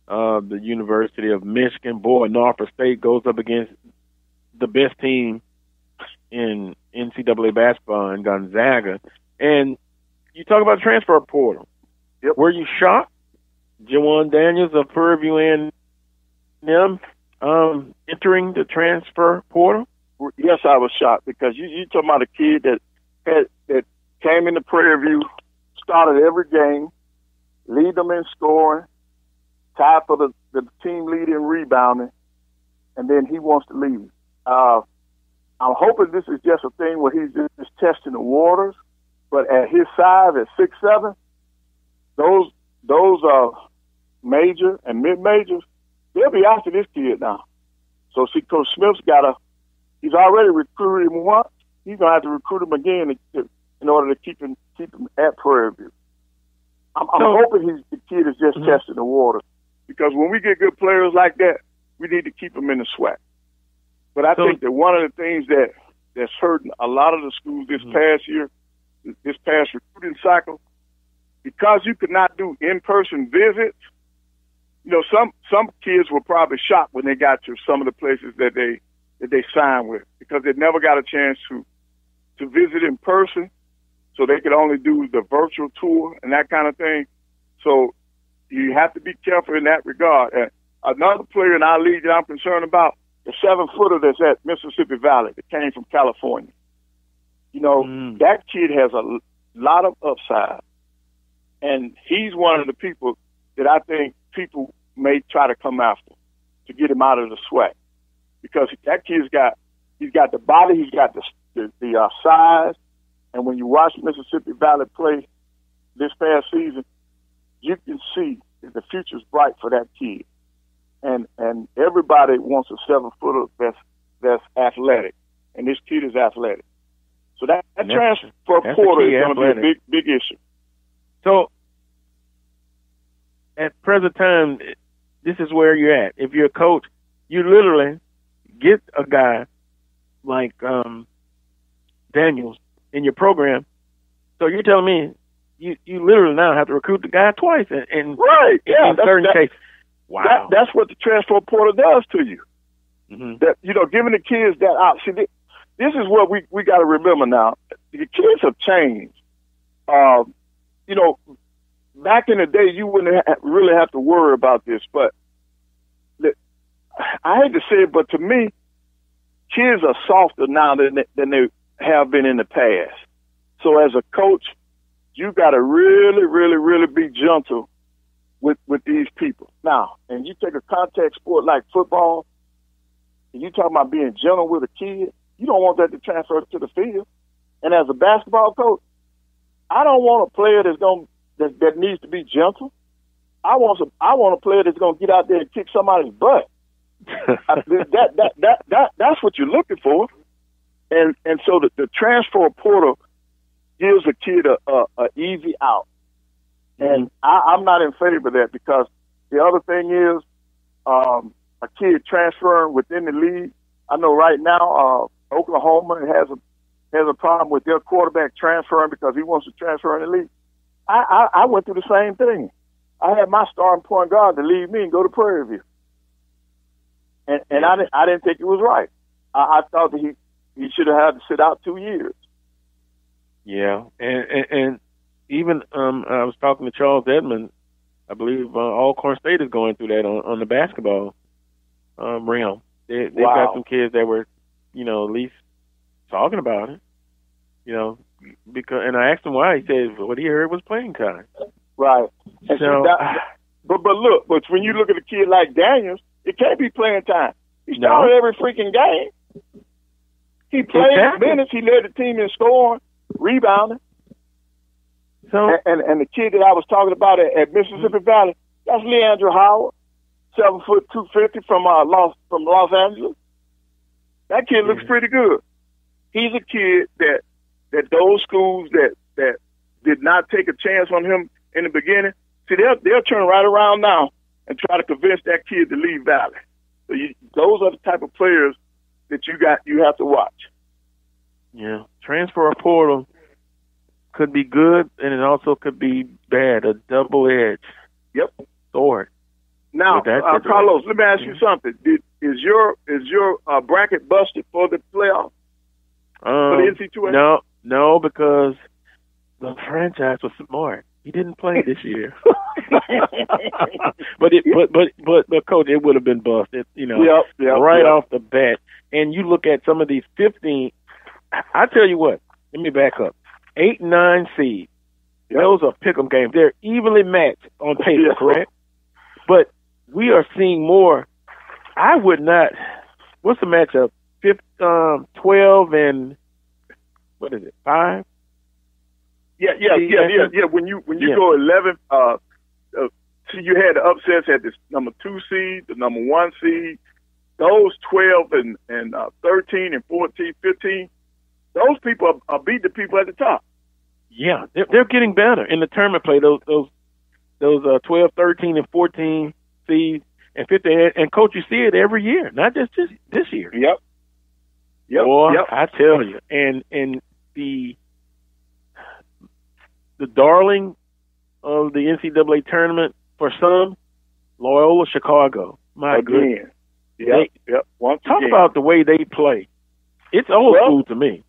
the University of Michigan. Boy, Norfolk State goes up against the best team in NCAA basketball in Gonzaga. And you talk about transfer portal. Yep. Were you shocked? Jawan Daniels of Prairie View A&M entering the transfer portal? Yes, I was shocked because you talking about a kid that came into Prairie View, started every game, lead them in scoring, tied for the team lead in rebounding, and then he wants to leave. I'm hoping this is just a thing where he's just testing the waters, but at his size, at 6'7", those major and mid-majors, they'll be after this kid now. So see, Coach Smith's he's already recruited him once. He's going to have to recruit him again in order to keep him at Prairie View. I'm hoping the kid is just testing the waters, because when we get good players like that, we need to keep them in the SWAC. But I think that one of the things that's hurting a lot of the schools this past year, this past recruiting cycle, because you could not do in-person visits, some kids were probably shocked when they got to some of the places that they signed with, because they never got a chance to visit in person, so they could only do the virtual tour and that kind of thing. So you have to be careful in that regard. And another player in our league that I'm concerned about, the 7-footer that's at Mississippi Valley that came from California. That kid has a lot of upside, and he's one of the people that I think people may try to come after to get him out of the SWAC, because that kid's got the body, he's got the size, and when you watch Mississippi Valley play this past season, you can see that the future's bright for that kid. And everybody wants a 7-footer that's athletic, and this kid is athletic. So that transfer portal is going to be a big issue. So at present time, this is where you're at. If you're a coach, you literally get a guy like Daniels in your program. So you're telling me you literally now have to recruit the guy twice in certain cases. Wow. That's what the transfer portal does to you. Mm-hmm. That giving the kids that option. This is what we got to remember now. The kids have changed. Back in the day, you wouldn't really have to worry about this. But I hate to say it, but to me, kids are softer now than they have been in the past. So as a coach, you got to really, really, really be gentle with these people. Now, and you take a contact sport like football, and you talking about being gentle with a kid, you don't want that to transfer to the field. And as a basketball coach, I don't want a player that needs to be gentle. I want a player that's going to get out there and kick somebody's butt. That's what you're looking for. And so the transfer portal gives a kid a easy out. And I'm not in favor of that, because the other thing is a kid transferring within the league. I know right now Oklahoma has a problem with their quarterback transferring because he wants to transfer in the league. I went through the same thing. I had my starting point guard to leave me and go to Prairie View. And I didn't think it was right. I thought that he should have had to sit out 2 years. Yeah, and even I was talking to Charles Edmond. I believe Alcorn State is going through that on the basketball realm. They've got some kids that were, at least talking about it. And I asked him why. He said what he heard was playing time. Right. And so, but when you look at a kid like Daniels, it can't be playing time. He started every freaking game. He played minutes. He led the team in scoring, rebounding. So and the kid that I was talking about at Mississippi Valley, that's Leandro Howard, 7 foot 250 from Los Angeles. That kid looks pretty good. He's a kid that those schools that did not take a chance on him in the beginning, see, they'll turn right around now and try to convince that kid to leave Valley. So those are the type of players that you have to watch. Yeah, transfer portal could be good, and it also could be bad, a double-edged sword. Now, Carlos, let me ask you something. Is your bracket busted for the playoff? For the NC2A? No, because the franchise was smart. He didn't play this year. but coach, it would have been busted, right off the bat. And you look at some of these 15. I tell you what. Let me back up. 8 and 9 seeds. Those are pick'em games. They're evenly matched on paper, correct? But we are seeing more. I would not. What's the matchup? 12 and what is it? 5. Yeah. When you go 11, see, you had the upsets at the number 2 seed, the number 1 seed. Those 12 and 13 and 14, 15. Those people are beating the people at the top. Yeah, they're getting better in the tournament play. Those 12, 13, and 14 seeds and 15. And coach, you see it every year, not just this year. Yep. Boy, I tell you, and the darling of the NCAA tournament for some, Loyola Chicago. My goodness. Talk about the way they play. It's old school to me.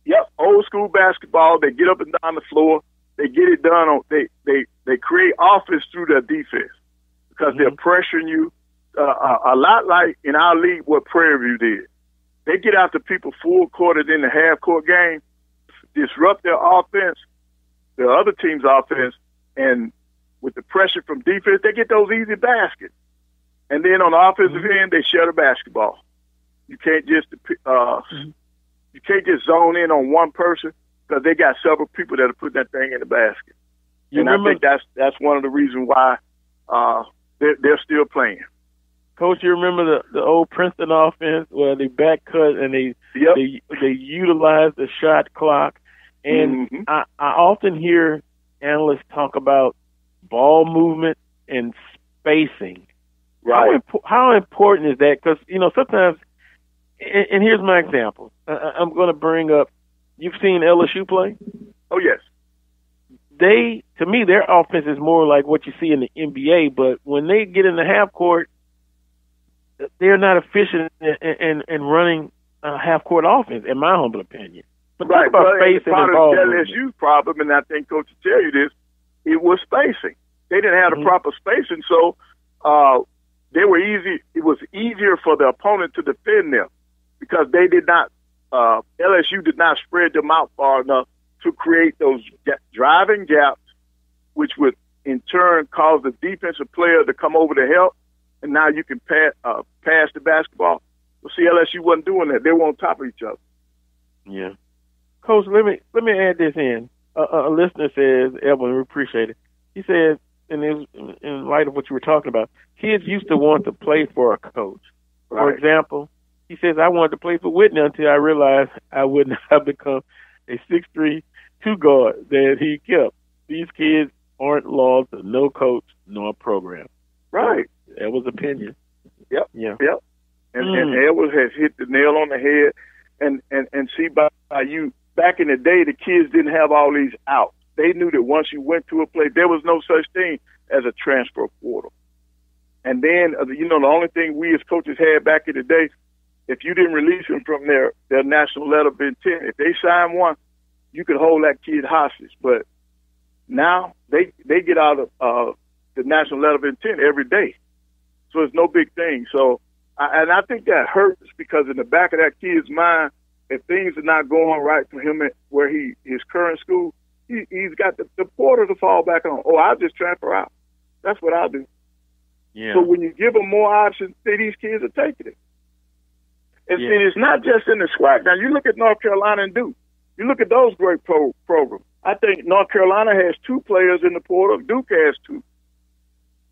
Yep, old school basketball. They get up and down the floor. They get it done. They create offense through their defense because they're pressuring you. A lot like in our league what Prairie View did. They get out to people full court and in the half court game, disrupt their offense, the other team's offense, and with the pressure from defense, they get those easy baskets. And then on the offensive end, they share the basketball. You can't just zone in on one person because they got several people that are putting that thing in the basket. I think that's one of the reasons why they're still playing. Coach, you remember the old Princeton offense where they back cut and they utilize the shot clock. And I often hear analysts talk about ball movement and spacing. Right. How important is that? Because, sometimes, and here's my example. I'm going to bring up, you've seen LSU play? Oh, yes. To me, their offense is more like what you see in the NBA, but when they get in the half court, they're not efficient in running a half court offense, in my humble opinion. But talk about spacing and ball movement. LSU's problem, and I think Coach will tell you this, it was spacing. They didn't have the proper spacing, so they were easy. It was easier for the opponent to defend them because they did not. LSU did not spread them out far enough to create those driving gaps, which would in turn cause the defensive player to come over to help, and now you can pass the basketball. Well, see, LSU wasn't doing that. They were on top of each other. Yeah. Coach, let me add this in. A listener says, Evan, we appreciate it. He says, and it was in light of what you were talking about, kids used to want to play for a coach. Right. For example, he says, I wanted to play for Whitney until I realized I would not have become a 6'3" two guard that he kept. These kids aren't loyal to no coach nor program. Right. That was opinion. Yep. Yeah. Yep. And Edwards has hit the nail on the head. And see, by you, back in the day, the kids didn't have all these outs. They knew that once you went to a place, there was no such thing as a transfer portal. And then, the only thing we as coaches had back in the day, if you didn't release them from their national letter of intent, if they signed one, you could hold that kid hostage. But now they get out of the national letter of intent every day. So it's no big thing. So, I think that hurts because in the back of that kid's mind, if things are not going right for him at where his current school, he's got the portal to fall back on. Oh, I'll just transfer out. That's what I'll do. Yeah. So when you give them more options, these kids are taking it. And see, it's not just in the SWAC. Now, you look at North Carolina and Duke. You look at those great programs. I think North Carolina has 2 players in the portal. Duke has 2.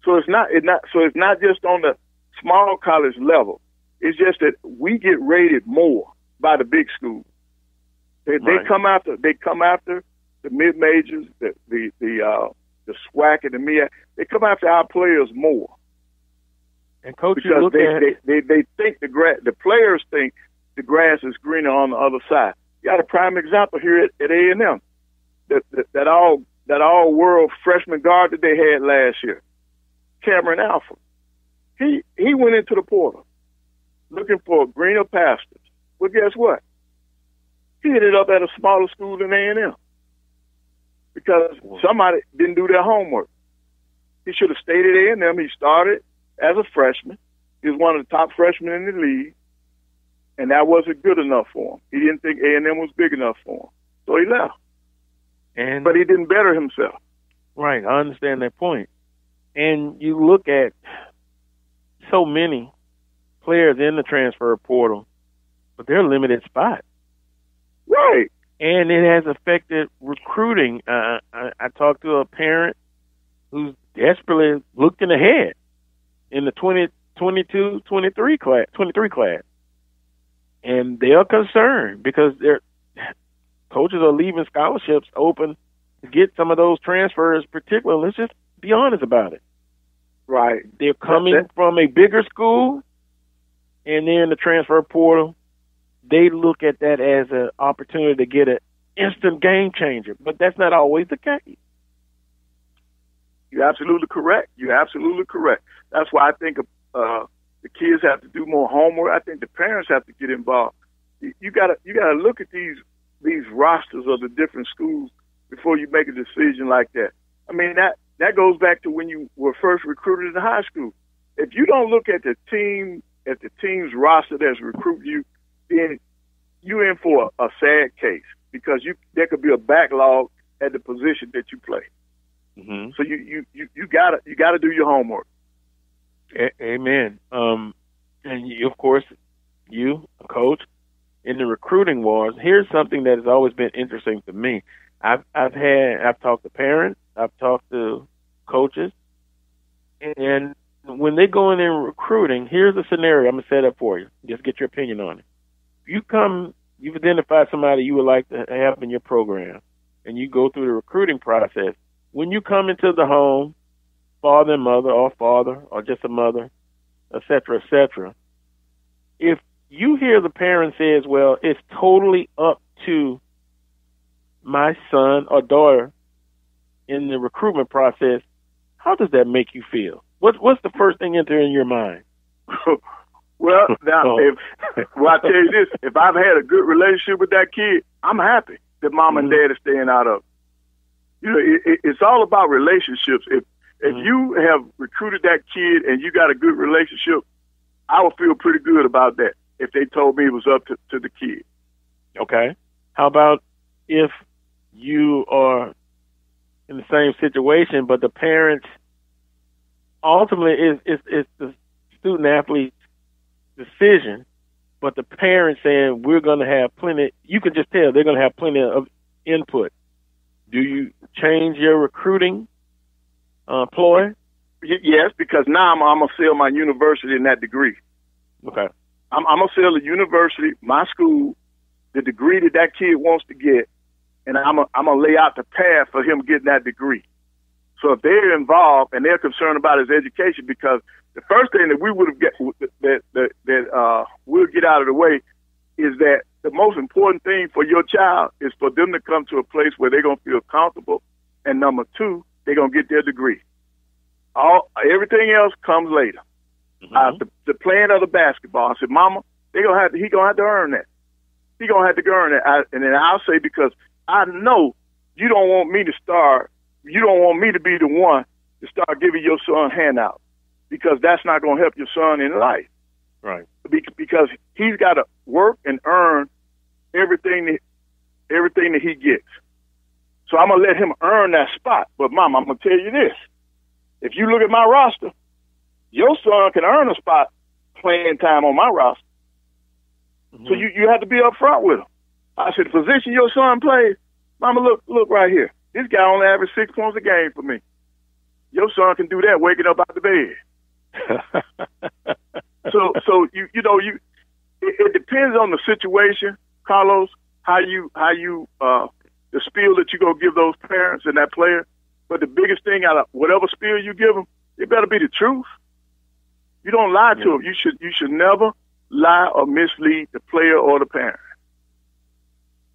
So it's not just on the small college level. It's just that we get rated more by the big schools. They come after the mid majors, the SWAC and the MEAC. They come after our players more. And coach, because they think the players think the grass is greener on the other side. You got a prime example here at A&M. That all world freshman guard that they had last year, Cameron Alford. He went into the portal looking for greener pastures. Well, guess what? He ended up at a smaller school than A&M because somebody didn't do their homework. He should have stayed at A&M. He started as a freshman. He was one of the top freshmen in the league, and that wasn't good enough for him. He didn't think A&M was big enough for him, so he left. But he didn't better himself. Right, I understand that point. And you look at so many players in the transfer portal, but they're limited spots. Right. And it has affected recruiting. I talked to a parent who's desperately looking ahead in the 2022-23 class. And they are concerned because their coaches are leaving scholarships open to get some of those transfers, particularly, let's just be honest about it. Right. They're coming from a bigger school, and they're in the transfer portal. They look at that as an opportunity to get an instant game changer, but that's not always the case. You're absolutely correct. That's why I think the kids have to do more homework. I think the parents have to get involved. You gotta look at these rosters of the different schools before you make a decision like that. I mean, that goes back to when you were first recruited in high school. If you don't look at the team's roster that's recruiting you, then you're in for a sad case because there could be a backlog at the position that you play. Mm-hmm. So you gotta do your homework. Amen. And you, of course, you, a coach, in the recruiting wars. Here's something that has always been interesting to me. I've talked to parents, I've talked to coaches, and when they go in there recruiting, here's a scenario I'm gonna set up for you. Just get your opinion on it. You've identified somebody you would like to have in your program, and you go through the recruiting process. When you come into the home, father and mother, or just a mother, et cetera, if you hear the parent says, well, it's totally up to my son or daughter in the recruitment process, how does that make you feel? What's the first thing entering your mind? Well, now, I tell you this, if I've had a good relationship with that kid, I'm happy that mom and dad are staying out of it. You know, it's all about relationships. If you have recruited that kid and you got a good relationship, I would feel pretty good about that if they told me it was up to the kid. Okay. How about if you are in the same situation, but the parents ultimately it's the student athlete's decision, but the parents saying we're going to have plenty, you can just tell they're going to have plenty of input. Do you change your recruiting ploy? Yes, because now I'm gonna sell my university in that degree. Okay. I'm gonna sell the university, my school, the degree that kid wants to get, and I'm gonna lay out the path for him getting that degree. So if they're involved and they're concerned about his education, because the first thing that we would have we'll get out of the way is that the most important thing for your child is for them to come to a place where they're gonna feel comfortable, and number two, they're gonna get their degree. Everything else comes later. The playing of the basketball. I said, Mama, he gonna have to earn that. He gonna have to earn that. And then I'll say, because I know you don't want me to start. You don't want me to be the one to start giving your son handouts, because that's not gonna help your son in life. Right. Because he's got to work and earn everything that he gets. So I'm gonna let him earn that spot. But Mama, I'm gonna tell you this. If you look at my roster, your son can earn a spot playing time on my roster. So you have to be up front with him. I said, the position your son plays, Mama, look right here. This guy only averages 6 points a game for me. Your son can do that waking up out the bed. So it depends on the situation, Carlos, how you the spiel that you go give those parents and that player. But the biggest thing out of whatever spiel you give them, it better be the truth. You don't lie to them. You should never lie or mislead the player or the parent.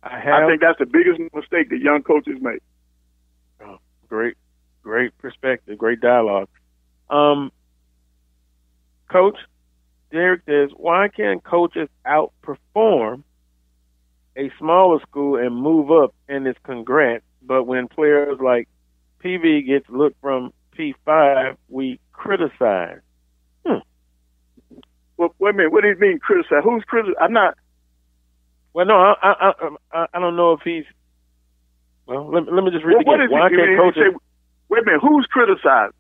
I think that's the biggest mistake that young coaches make. Oh, great perspective, great dialogue. Coach, Derek says, why can't coaches outperform a smaller school and move up in its congrats, but when players like PV gets looked from P5, we criticize? Well, wait a minute. What do you mean criticize? Who's criticizing? I'm not. Well, no, I don't know if he's. Well, let me just read again. Why can't coaches? Wait a minute. Who's criticizing?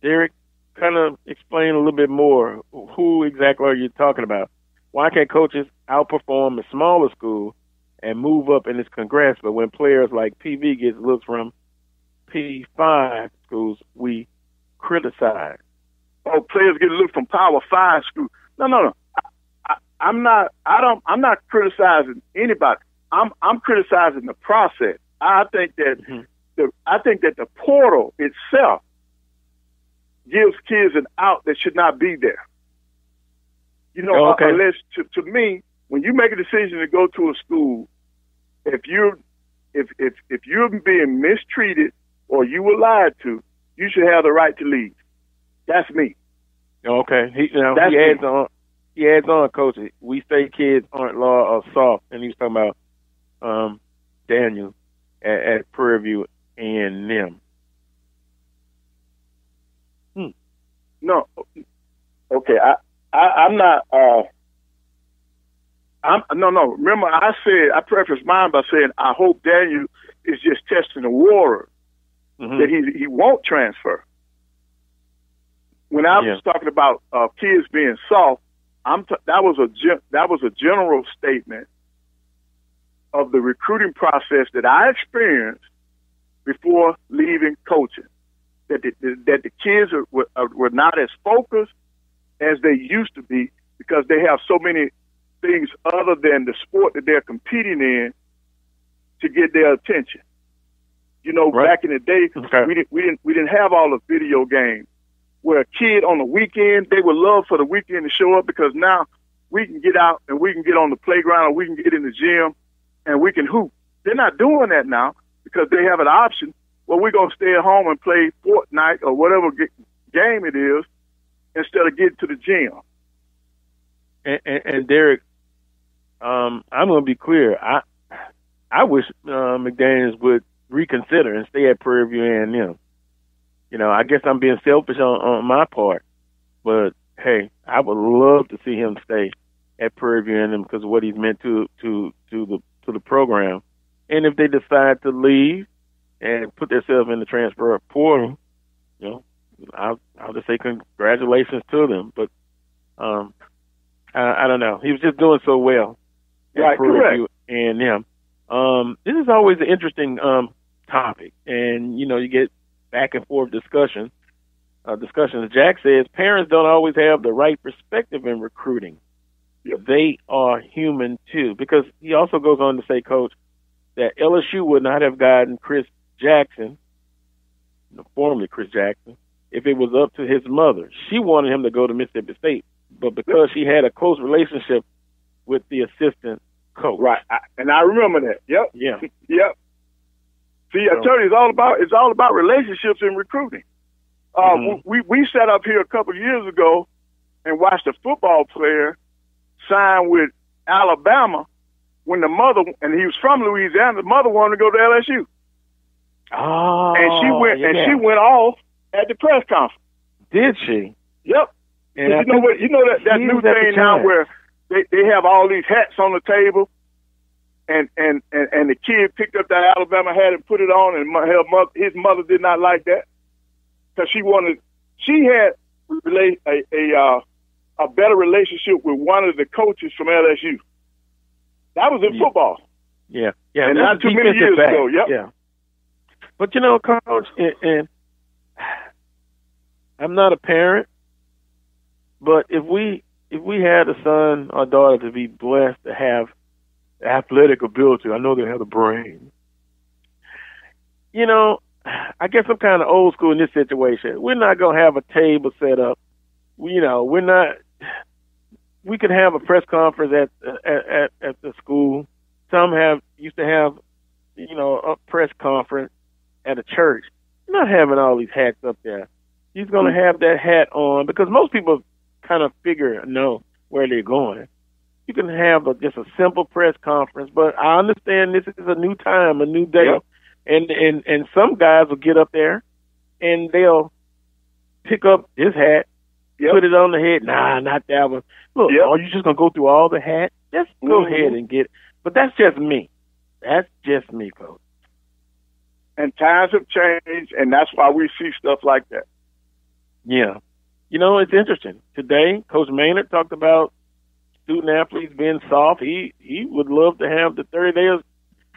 Derek, kind of explain a little bit more. Who exactly are you talking about? Why can't coaches outperform a smaller school and move up in its congrats, but when players like PV gets looks from P5 schools, we criticize? Oh, players get looked from Power 5 schools. No. I'm not criticizing anybody. I'm criticizing the process. I think that the portal itself gives kids an out that should not be there. Unless to me, when you make a decision to go to a school, if you're being mistreated or you were lied to, you should have the right to leave. That's me. Okay. He adds on, Coach. We say kids aren't law or soft, and he's talking about Daniel at Prairie View and them. No. Okay. I'm not. No. Remember, I prefaced mine by saying I hope Daniel is just testing the water, that he won't transfer. When I was talking about kids being soft, that was a general statement of the recruiting process that I experienced before leaving coaching. That the kids were not as focused as they used to be, because they have so many things other than the sport that they're competing in to get their attention. Back in the day, we didn't have all the video games, where a kid on the weekend, they would love for the weekend to show up, because now we can get out and we can get on the playground, or we can get in the gym and we can hoop. They're not doing that now because they have an option. Well, we're going to stay at home and play Fortnite or whatever game it is instead of getting to the gym. And Derek, I'm going to be clear. I wish McDaniels would reconsider and stay at Prairie View A&M. I guess I'm being selfish on my part, but hey, I would love to see him stay at Prairie View A&M because of what he's meant to the program. And if they decide to leave and put themselves in the transfer portal, I'll just say congratulations to them. But I don't know. He was just doing so well at Prairie View A&M. This is always an interesting topic, and you get back and forth discussions. Jack says parents don't always have the right perspective in recruiting. Yep. They are human too, because he also goes on to say, Coach, that LSU would not have gotten Chris Jackson, formerly Chris Jackson, if it was up to his mother. She wanted him to go to Mississippi State, but because she had a close relationship with the assistant coach. Right, and I remember that. Yep. Yeah. Yep. See, I tell you, it's all about relationships in recruiting. We sat up here a couple of years ago and watched a football player sign with Alabama when the mother, and he was from Louisiana, the mother wanted to go to LSU. Oh, and she went off at the press conference. Did she? Yep. And you know that new thing now where they have all these hats on the table, and the kid picked up that Alabama hat and put it on, and his mother did not like that because she had a better relationship with one of the coaches from LSU. That was in football. Yeah. And not too many years ago. Yep. Yeah. But Coach, and I'm not a parent, but if we had a son or daughter to be blessed to have athletic ability, I know they have the brain. I guess I'm kind of old school in this situation. We're not gonna have a table set up. We're not. We could have a press conference at the school. Some used to have, a press conference at a church. You're not having all these hats up there. He's going to have that hat on because most people kind of know where they're going. You can have just a simple press conference, but I understand this is a new time, a new day, and some guys will get up there and they'll pick up his hat. Yep. Put it on the head. Nah, not that one. Look, are you just going to go through all the hats? Just go ahead and get it. But that's just me. That's just me, Coach. And times have changed, and that's why we see stuff like that. Yeah. It's interesting. Today, Coach Maynard talked about student athletes being soft. He would love to have the 30 days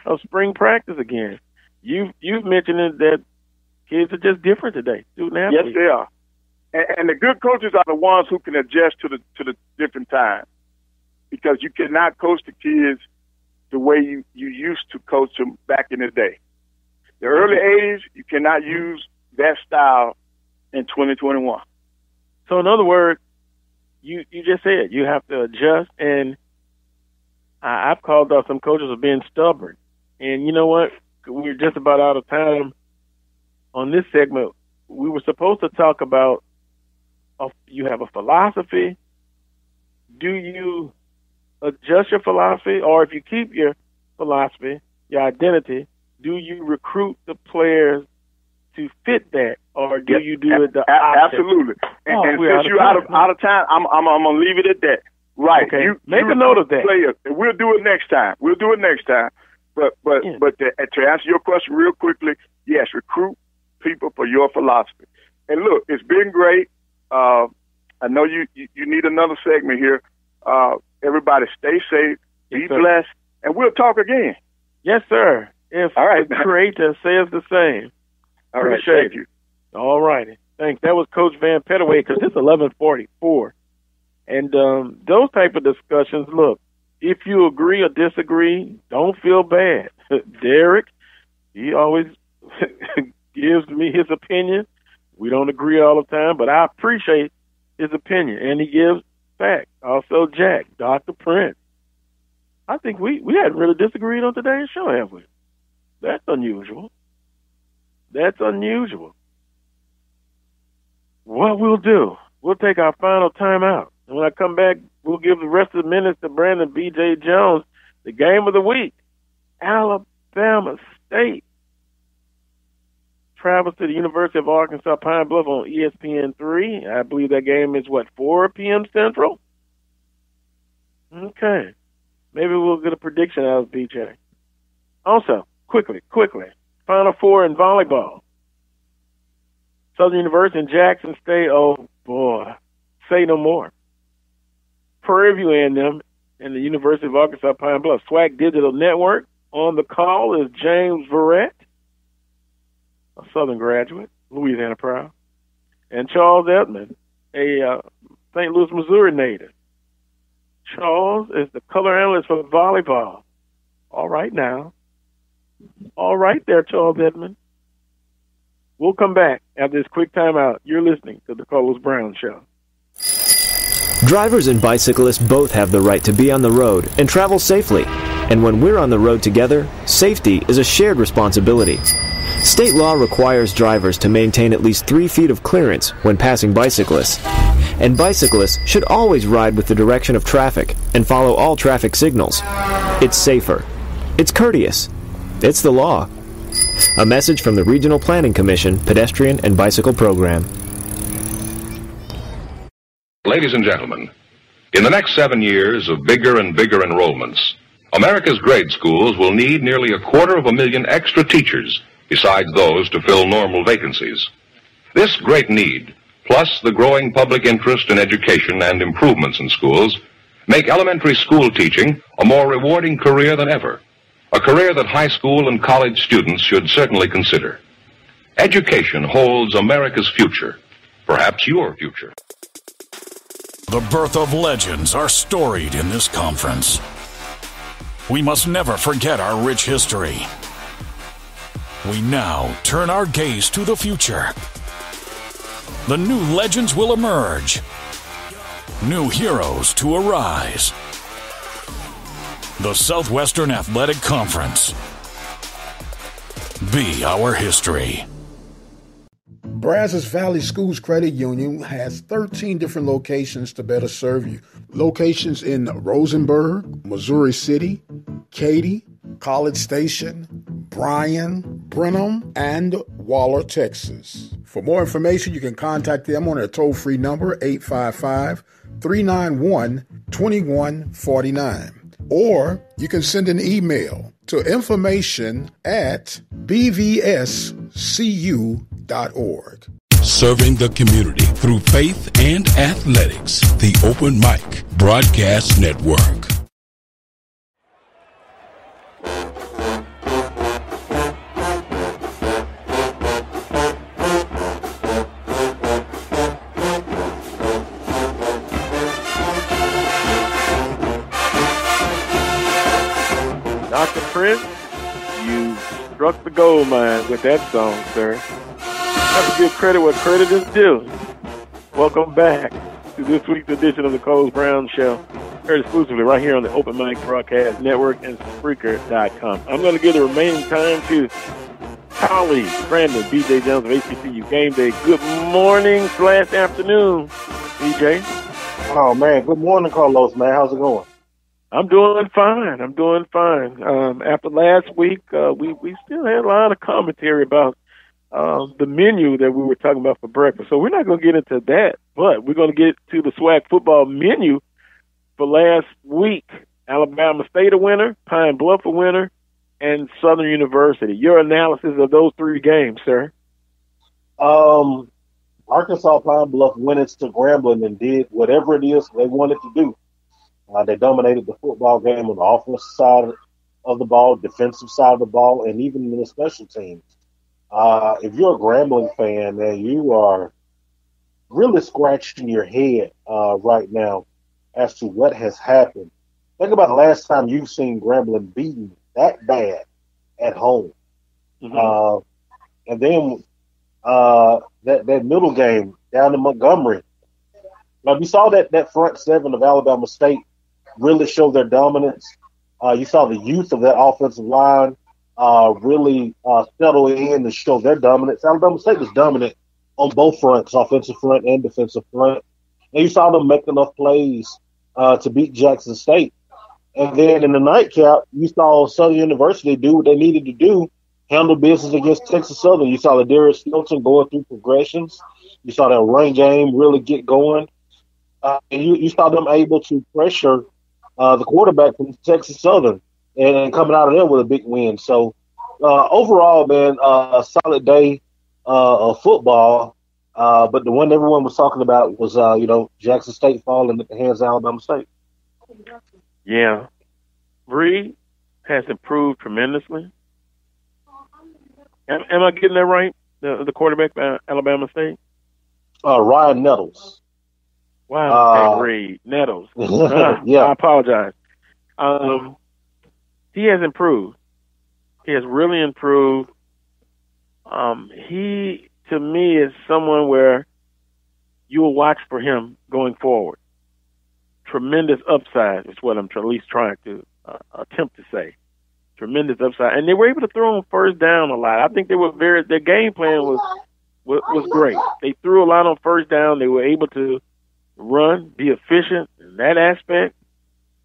of spring practice again. You've mentioned it that kids are just different today, student athletes. Yes, they are. And the good coaches are the ones who can adjust to the different times, because you cannot coach the kids the way you used to coach them back in the day. The early 80s, you cannot use that style in 2021. So in other words, you just said you have to adjust, and I've called out some coaches for being stubborn. And you know what? We're just about out of time on this segment. We were supposed to talk about you have a philosophy. Do you adjust your philosophy, or if you keep your philosophy, your identity, do you recruit the players to fit that, or do you do it the opposite? Absolutely. And since you're out of time, I'm gonna leave it at that. Right. Okay. Make a note of that. Players, and we'll do it next time. But to answer your question real quickly, yes, recruit people for your philosophy. And look, it's been great. I know you need another segment here. Everybody stay safe, be blessed, and we'll talk again. Yes, sir. If the creator says the same. All right, thank you. All righty. Thanks. That was Coach Van Pettaway, because it's 11:44. And those type of discussions, look, if you agree or disagree, don't feel bad. Derek, he always gives me his opinion. We don't agree all the time, but I appreciate his opinion, and he gives facts. Also, Jack, Dr. Prince. I think we hadn't really disagreed on today's show, have we? That's unusual. What we'll do, we'll take our final time out. And when I come back, we'll give the rest of the minutes to Brandon B.J. Jones, the game of the week. Alabama State travels to the University of Arkansas Pine Bluff on ESPN3. I believe that game is, 4 p.m. Central? Okay. Maybe we'll get a prediction out of BJ. Also, quickly, Final Four in volleyball. Southern University and Jackson State, oh boy, say no more. Prairie View A&M and the University of Arkansas Pine Bluff. SWAC Digital Network. On the call is James Verrett. a Southern graduate, Louisiana proud, and Charles Edmond, a St. Louis, Missouri native. Charles is the color analyst for volleyball. All right now. All right there, Charles Edmond. We'll come back after this quick timeout. You're listening to the Carlos Brown Show. Drivers and bicyclists both have the right to be on the road and travel safely. And when we're on the road together, safety is a shared responsibility. State law requires drivers to maintain at least 3 feet of clearance when passing bicyclists. And bicyclists should always ride with the direction of traffic and follow all traffic signals. It's safer. It's courteous. It's the law. A message from the Regional Planning Commission Pedestrian and Bicycle Program. Ladies and gentlemen, in the next 7 years of bigger and bigger enrollments, America's grade schools will need nearly 250,000 extra teachers besides those to fill normal vacancies. This great need, plus the growing public interest in education and improvements in schools, make elementary school teaching a more rewarding career than ever, a career that high school and college students should certainly consider. Education holds America's future, perhaps your future. The birth of legends are storied in this conference. We must never forget our rich history. We now turn our gaze to the future. The new legends will emerge. New heroes to arise. The Southwestern Athletic Conference. Be our history. Brazos Valley Schools Credit Union has 13 different locations to better serve you. Locations in Rosenberg, Missouri City, Katy, College Station, Bryan, Brenham, and Waller, Texas. For more information, you can contact them on their toll-free number, 855-391-2149. Or you can send an email to information@bvscu.org. Serving the community through faith and athletics. The Open Mic Broadcast Network. Dr. Prince, you struck the gold mine with that song, sir. Have to give credit where credit is due. Welcome back to this week's edition of the Carlos Brown Show, heard exclusively right here on the Open Mic Broadcast Network and Spreaker.com. I'm going to give the remaining time to colleague Brandon B.J. Jones of HBCU Game Day. Good morning/afternoon, B.J. Oh, man. Good morning, Carlos, man. How's it going? I'm doing fine. After last week, we still had a lot of commentary about the menu that we were talking about for breakfast. So we're not going to get into that, but we're going to get to the SWAC football menu for last week. Alabama State a winner, Pine Bluff a winner, and Southern University. Your analysis of those 3 games, sir? Arkansas Pine Bluff went into Grambling and did whatever it is they wanted to do. They dominated the football game on the offensive side of the ball, defensive side of the ball, and even in the special teams. If you're a Grambling fan, man, you are really scratching your head right now as to what has happened. Think about the last time you've seen Grambling beaten that bad at home. Mm-hmm. And then that middle game down in Montgomery. Now, we saw that front seven of Alabama State really show their dominance. You saw the youth of that offensive line really settle in and show their dominance. Alabama State was dominant on both fronts, offensive front and defensive front. And you saw them make enough plays to beat Jackson State. And then in the nightcap, you saw Southern University do what they needed to do, handle business against Texas Southern. You saw the Darius Hilton going through progressions. You saw that run game really get going. And you saw them able to pressure the quarterback from Texas Southern and coming out of there with a big win. So overall, man, a solid day of football. But the one everyone was talking about was, Jackson State falling at the hands of Alabama State. Yeah. Bree has improved tremendously. Am I getting that right? the quarterback for Alabama State? Ryan Nettles. Wow, Reed Nettles. Yeah. I apologize. He has improved. He has really improved. He, to me, is someone where you will watch for him going forward. Tremendous upside is what I'm at least trying to attempt to say. Tremendous upside, and they were able to throw on first down a lot. I think their game plan was great. They threw a lot on first down. They were able to run, be efficient in that aspect.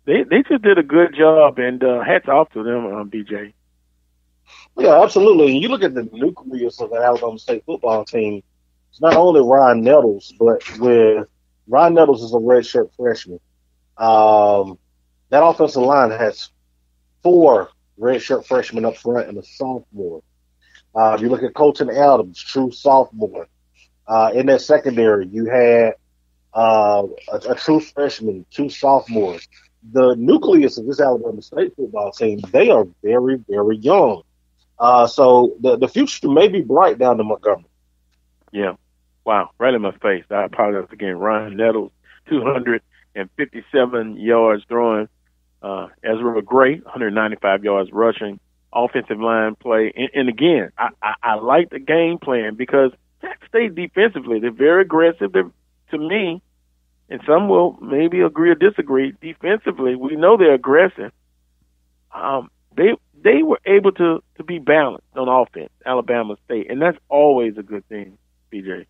They just did a good job, and hats off to them, BJ. Yeah, absolutely. And you look at the nucleus of the Alabama State football team. It's not only Ryan Nettles, but with Ryan Nettles is a redshirt freshman. That offensive line has 4 redshirt freshmen up front and a sophomore. If you look at Colton Adams, true sophomore. In that secondary, you had a true freshman, 2 sophomores. The nucleus of this Alabama State football team, they are very, very young. So the future may be bright down in Montgomery. Yeah. Wow. Right in my face. I apologize again. Ryan Nettles, 257 yards throwing. Ezra Gray, 195 yards rushing. Offensive line play. And again, I like the game plan because Jackson State defensively, they're very aggressive. They're, to me, and some will maybe agree or disagree, defensively, we know they're aggressive. They were able to be balanced on offense, Alabama State, and that's always a good thing, BJ.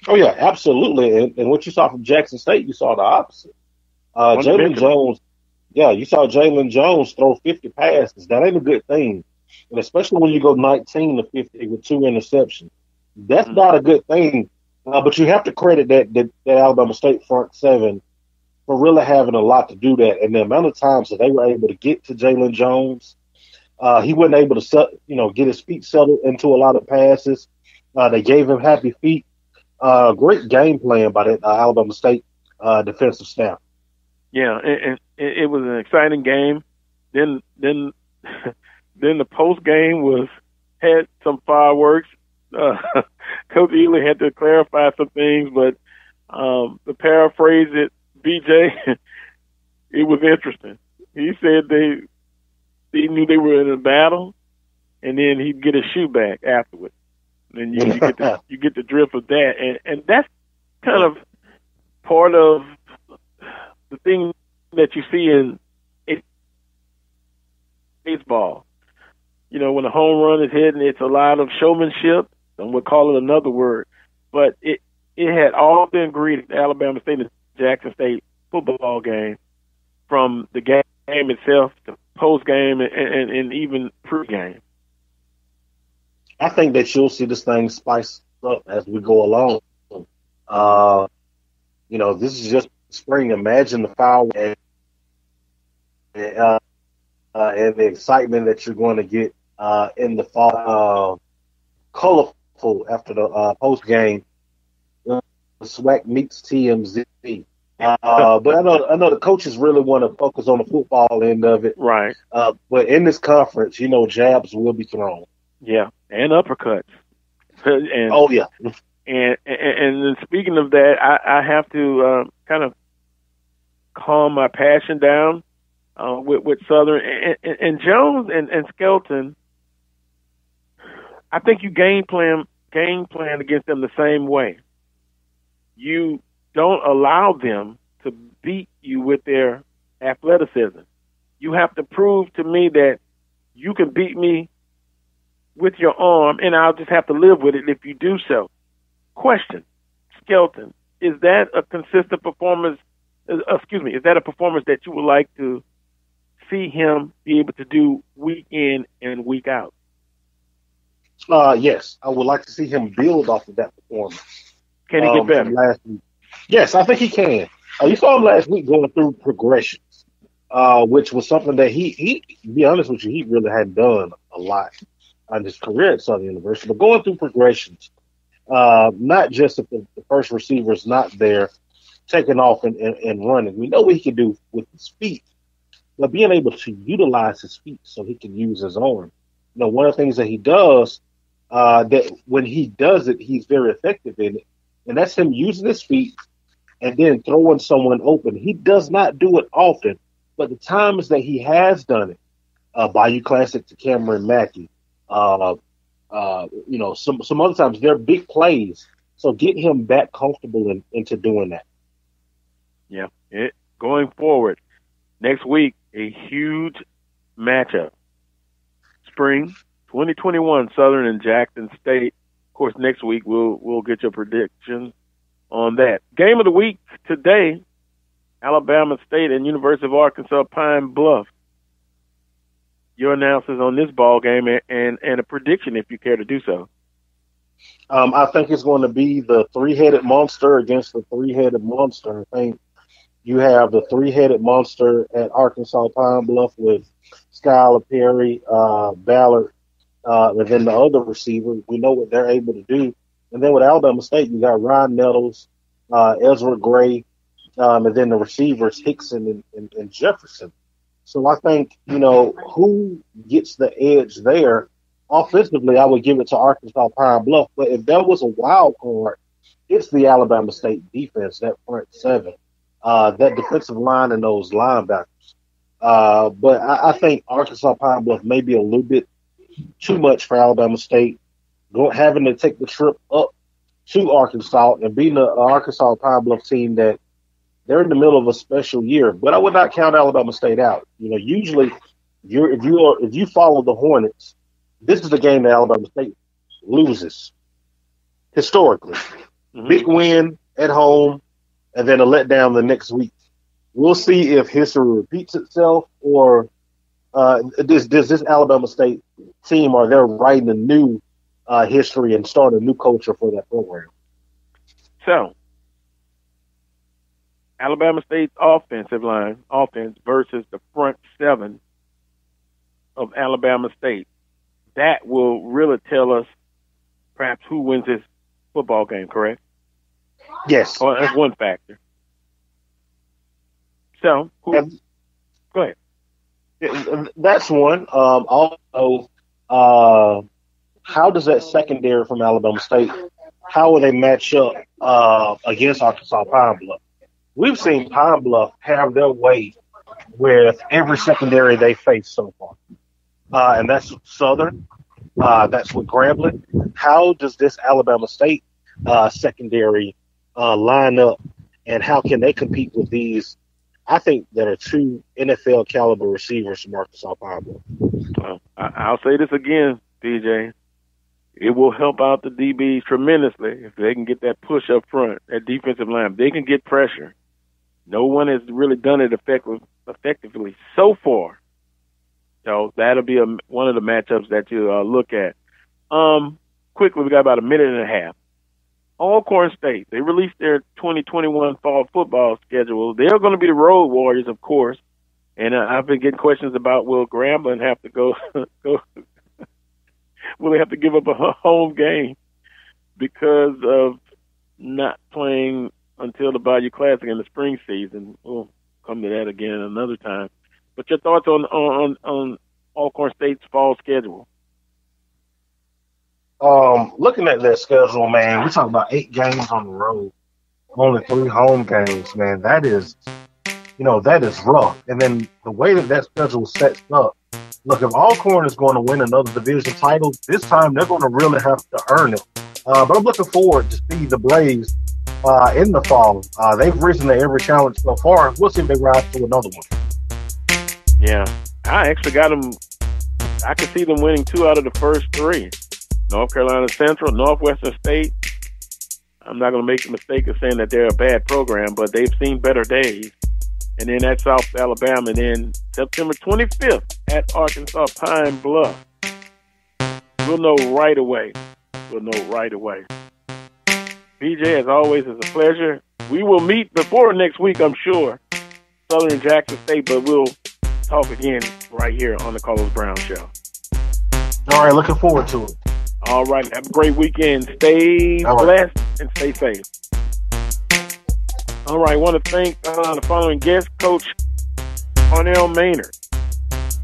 Oh, yeah, absolutely. And what you saw from Jackson State, you saw the opposite. Jalen Jones, you saw Jalen Jones throw 50 passes. That ain't a good thing. And especially when you go 19 to 50 with 2 interceptions. That's not a good thing. But you have to credit that Alabama State front 7 for really having a lot to do that. And the amount of times that they were able to get to Jalen Jones, he wasn't able to get his feet settled into a lot of passes. They gave him happy feet. Great game plan by the Alabama State defensive staff. Yeah, and it was an exciting game. Then the post game had some fireworks. Coach Ely had to clarify some things, but to paraphrase it, BJ, it was interesting. He said they knew they were in a battle, and then he'd get his shoe back afterwards. And you get the drift of that, and that's kind of part of the thing that you see in baseball. You know, when a home run is hit, and it's a lot of showmanship. And we'll call it another word, but it had all the ingredients, Alabama State and Jackson State football game, from the game itself to post game and even pre-game. I think that you'll see this thing spice up as we go along. This is just spring. Imagine the fireworks and the excitement that you're going to get in the fall. Colorful after the post game. SWAC meets TMZ. But I know the coaches really want to focus on the football end of it. Right. But in this conference, jabs will be thrown. Yeah, and uppercuts. And, oh yeah. And speaking of that, I have to kind of calm my passion down with Southern and Jones and Skelton. I think you game plan against them the same way. You don't allow them to beat you with their athleticism. You have to prove to me that you can beat me with your arm, and I'll just have to live with it if you do so. Question, Skelton, is that a consistent performance? Is that a performance that you would like to see him be able to do week in and week out? Yes, I would like to see him build off of that performance. Can he get better? Last week. Yes, I think he can. You saw him last week going through progressions, which was something that he, to be honest with you, he really hadn't done a lot in his career at Southern University. But going through progressions, not just if the first receiver's not there, taking off and running. We know what he can do with his feet, but being able to utilize his feet so he can use his arm. One of the things that he does that when he does it, he's very effective in it. And that's him using his feet and then throwing someone open. He does not do it often, but the times that he has done it, Bayou Classic to Cameron Mackey, some other times, they're big plays. So get him back comfortable into doing that. Yeah. Going forward, next week, a huge matchup. Spring 2021, Southern and Jackson State. Of course, next week we'll get your predictions on that. Game of the week today, Alabama State and University of Arkansas Pine Bluff. Your analysis on this ball game and a prediction if you care to do so. I think it's going to be the three-headed monster against the three-headed monster. I think you have the three-headed monster at Arkansas Pine Bluff with Skylar Perry, Ballard, and then the other receiver. We know what they're able to do. And then with Alabama State, you got Ryan Nettles, Ezra Gray, and then the receivers Hickson and Jefferson. So I think, who gets the edge there? Offensively, I would give it to Arkansas Pine Bluff. But if there was a wild card, it's the Alabama State defense, that front seven, that defensive line and those linebackers. But I think Arkansas Pine Bluff may be a little bit too much for Alabama State, having to take the trip up to Arkansas and beating the Arkansas Pine Bluff team that they're in the middle of a special year. But I would not count Alabama State out. Usually if you follow the Hornets, this is the game that Alabama State loses historically. Mm-hmm. Big win at home and then a letdown the next week. We'll see if history repeats itself or does this Alabama State team, are they writing a new history and starting a new culture for that program? So, Alabama State's offense versus the front seven of Alabama State. That will really tell us perhaps who wins this football game, correct? Yes. Oh, that's one factor. So, go ahead. That's one. Also, how does that secondary from Alabama State, how will they match up against Arkansas Pine Bluff? We've seen Pine Bluff have their way with every secondary they face so far. And that's Southern. That's with Grambling. How does this Alabama State secondary line up, and how can they compete with these, I think, that are two NFL caliber receivers from Arkansas Pine Bluff? Well, I'll say this again, DJ. It will help out the DBs tremendously if they can get that push up front, that defensive line. They can get pressure. No one has really done it effectively so far. So that'll be one of the matchups that you look at. Quickly, we got about a minute and a half. Alcorn State, they released their 2021 fall football schedule. They're going to be the Road Warriors, of course. And I've been getting questions about, will Grambling have to go will they have to give up a home game because of not playing until the Bayou Classic in the spring season? We'll come to that again another time. But your thoughts on Alcorn State's fall schedule? Looking at that schedule, man, we're talking about 8 games on the road, only 3 home games, man. That is rough. And then the way that schedule sets up, look, if Alcorn is going to win another division title, this time they're going to really have to earn it. But I'm looking forward to see the Blaze in the fall. They've risen to every challenge so far. We'll see if they rise to another one. Yeah, I actually got them. I could see them winning 2 out of the first 3. North Carolina Central, Northwestern State. I'm not going to make the mistake of saying that they're a bad program, but they've seen better days. And then at South Alabama, and then September 25th at Arkansas Pine Bluff. We'll know right away. BJ, as always, it's a pleasure. We will meet before next week, I'm sure. Southern and Jackson State, but we'll talk again right here on the Carlos Brown Show. All right, looking forward to it. All right, have a great weekend. Stay blessed and stay safe. All right, I want to thank the following guest, Coach Cornell Maynard,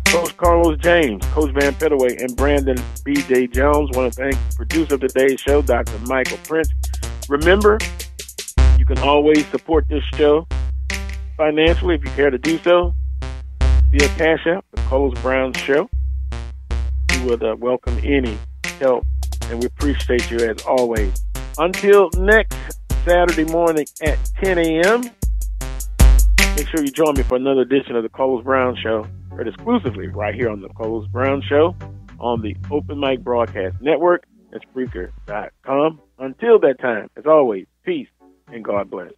Coach Carlos James, Coach Van Pettaway, and Brandon B.J. Jones. Want to thank producer of today's show, Dr. Michael Prince. Remember, you can always support this show financially if you care to do so via Cash App, the Carlos Brown Show. We would welcome any help, and we appreciate you as always. Until next Saturday morning at 10 a.m., make sure you join me for another edition of the Carlos Brown Show, heard exclusively right here on the Carlos Brown Show on the Open Mic Broadcast Network at Spreaker.com. Until that time, as always, peace and God bless.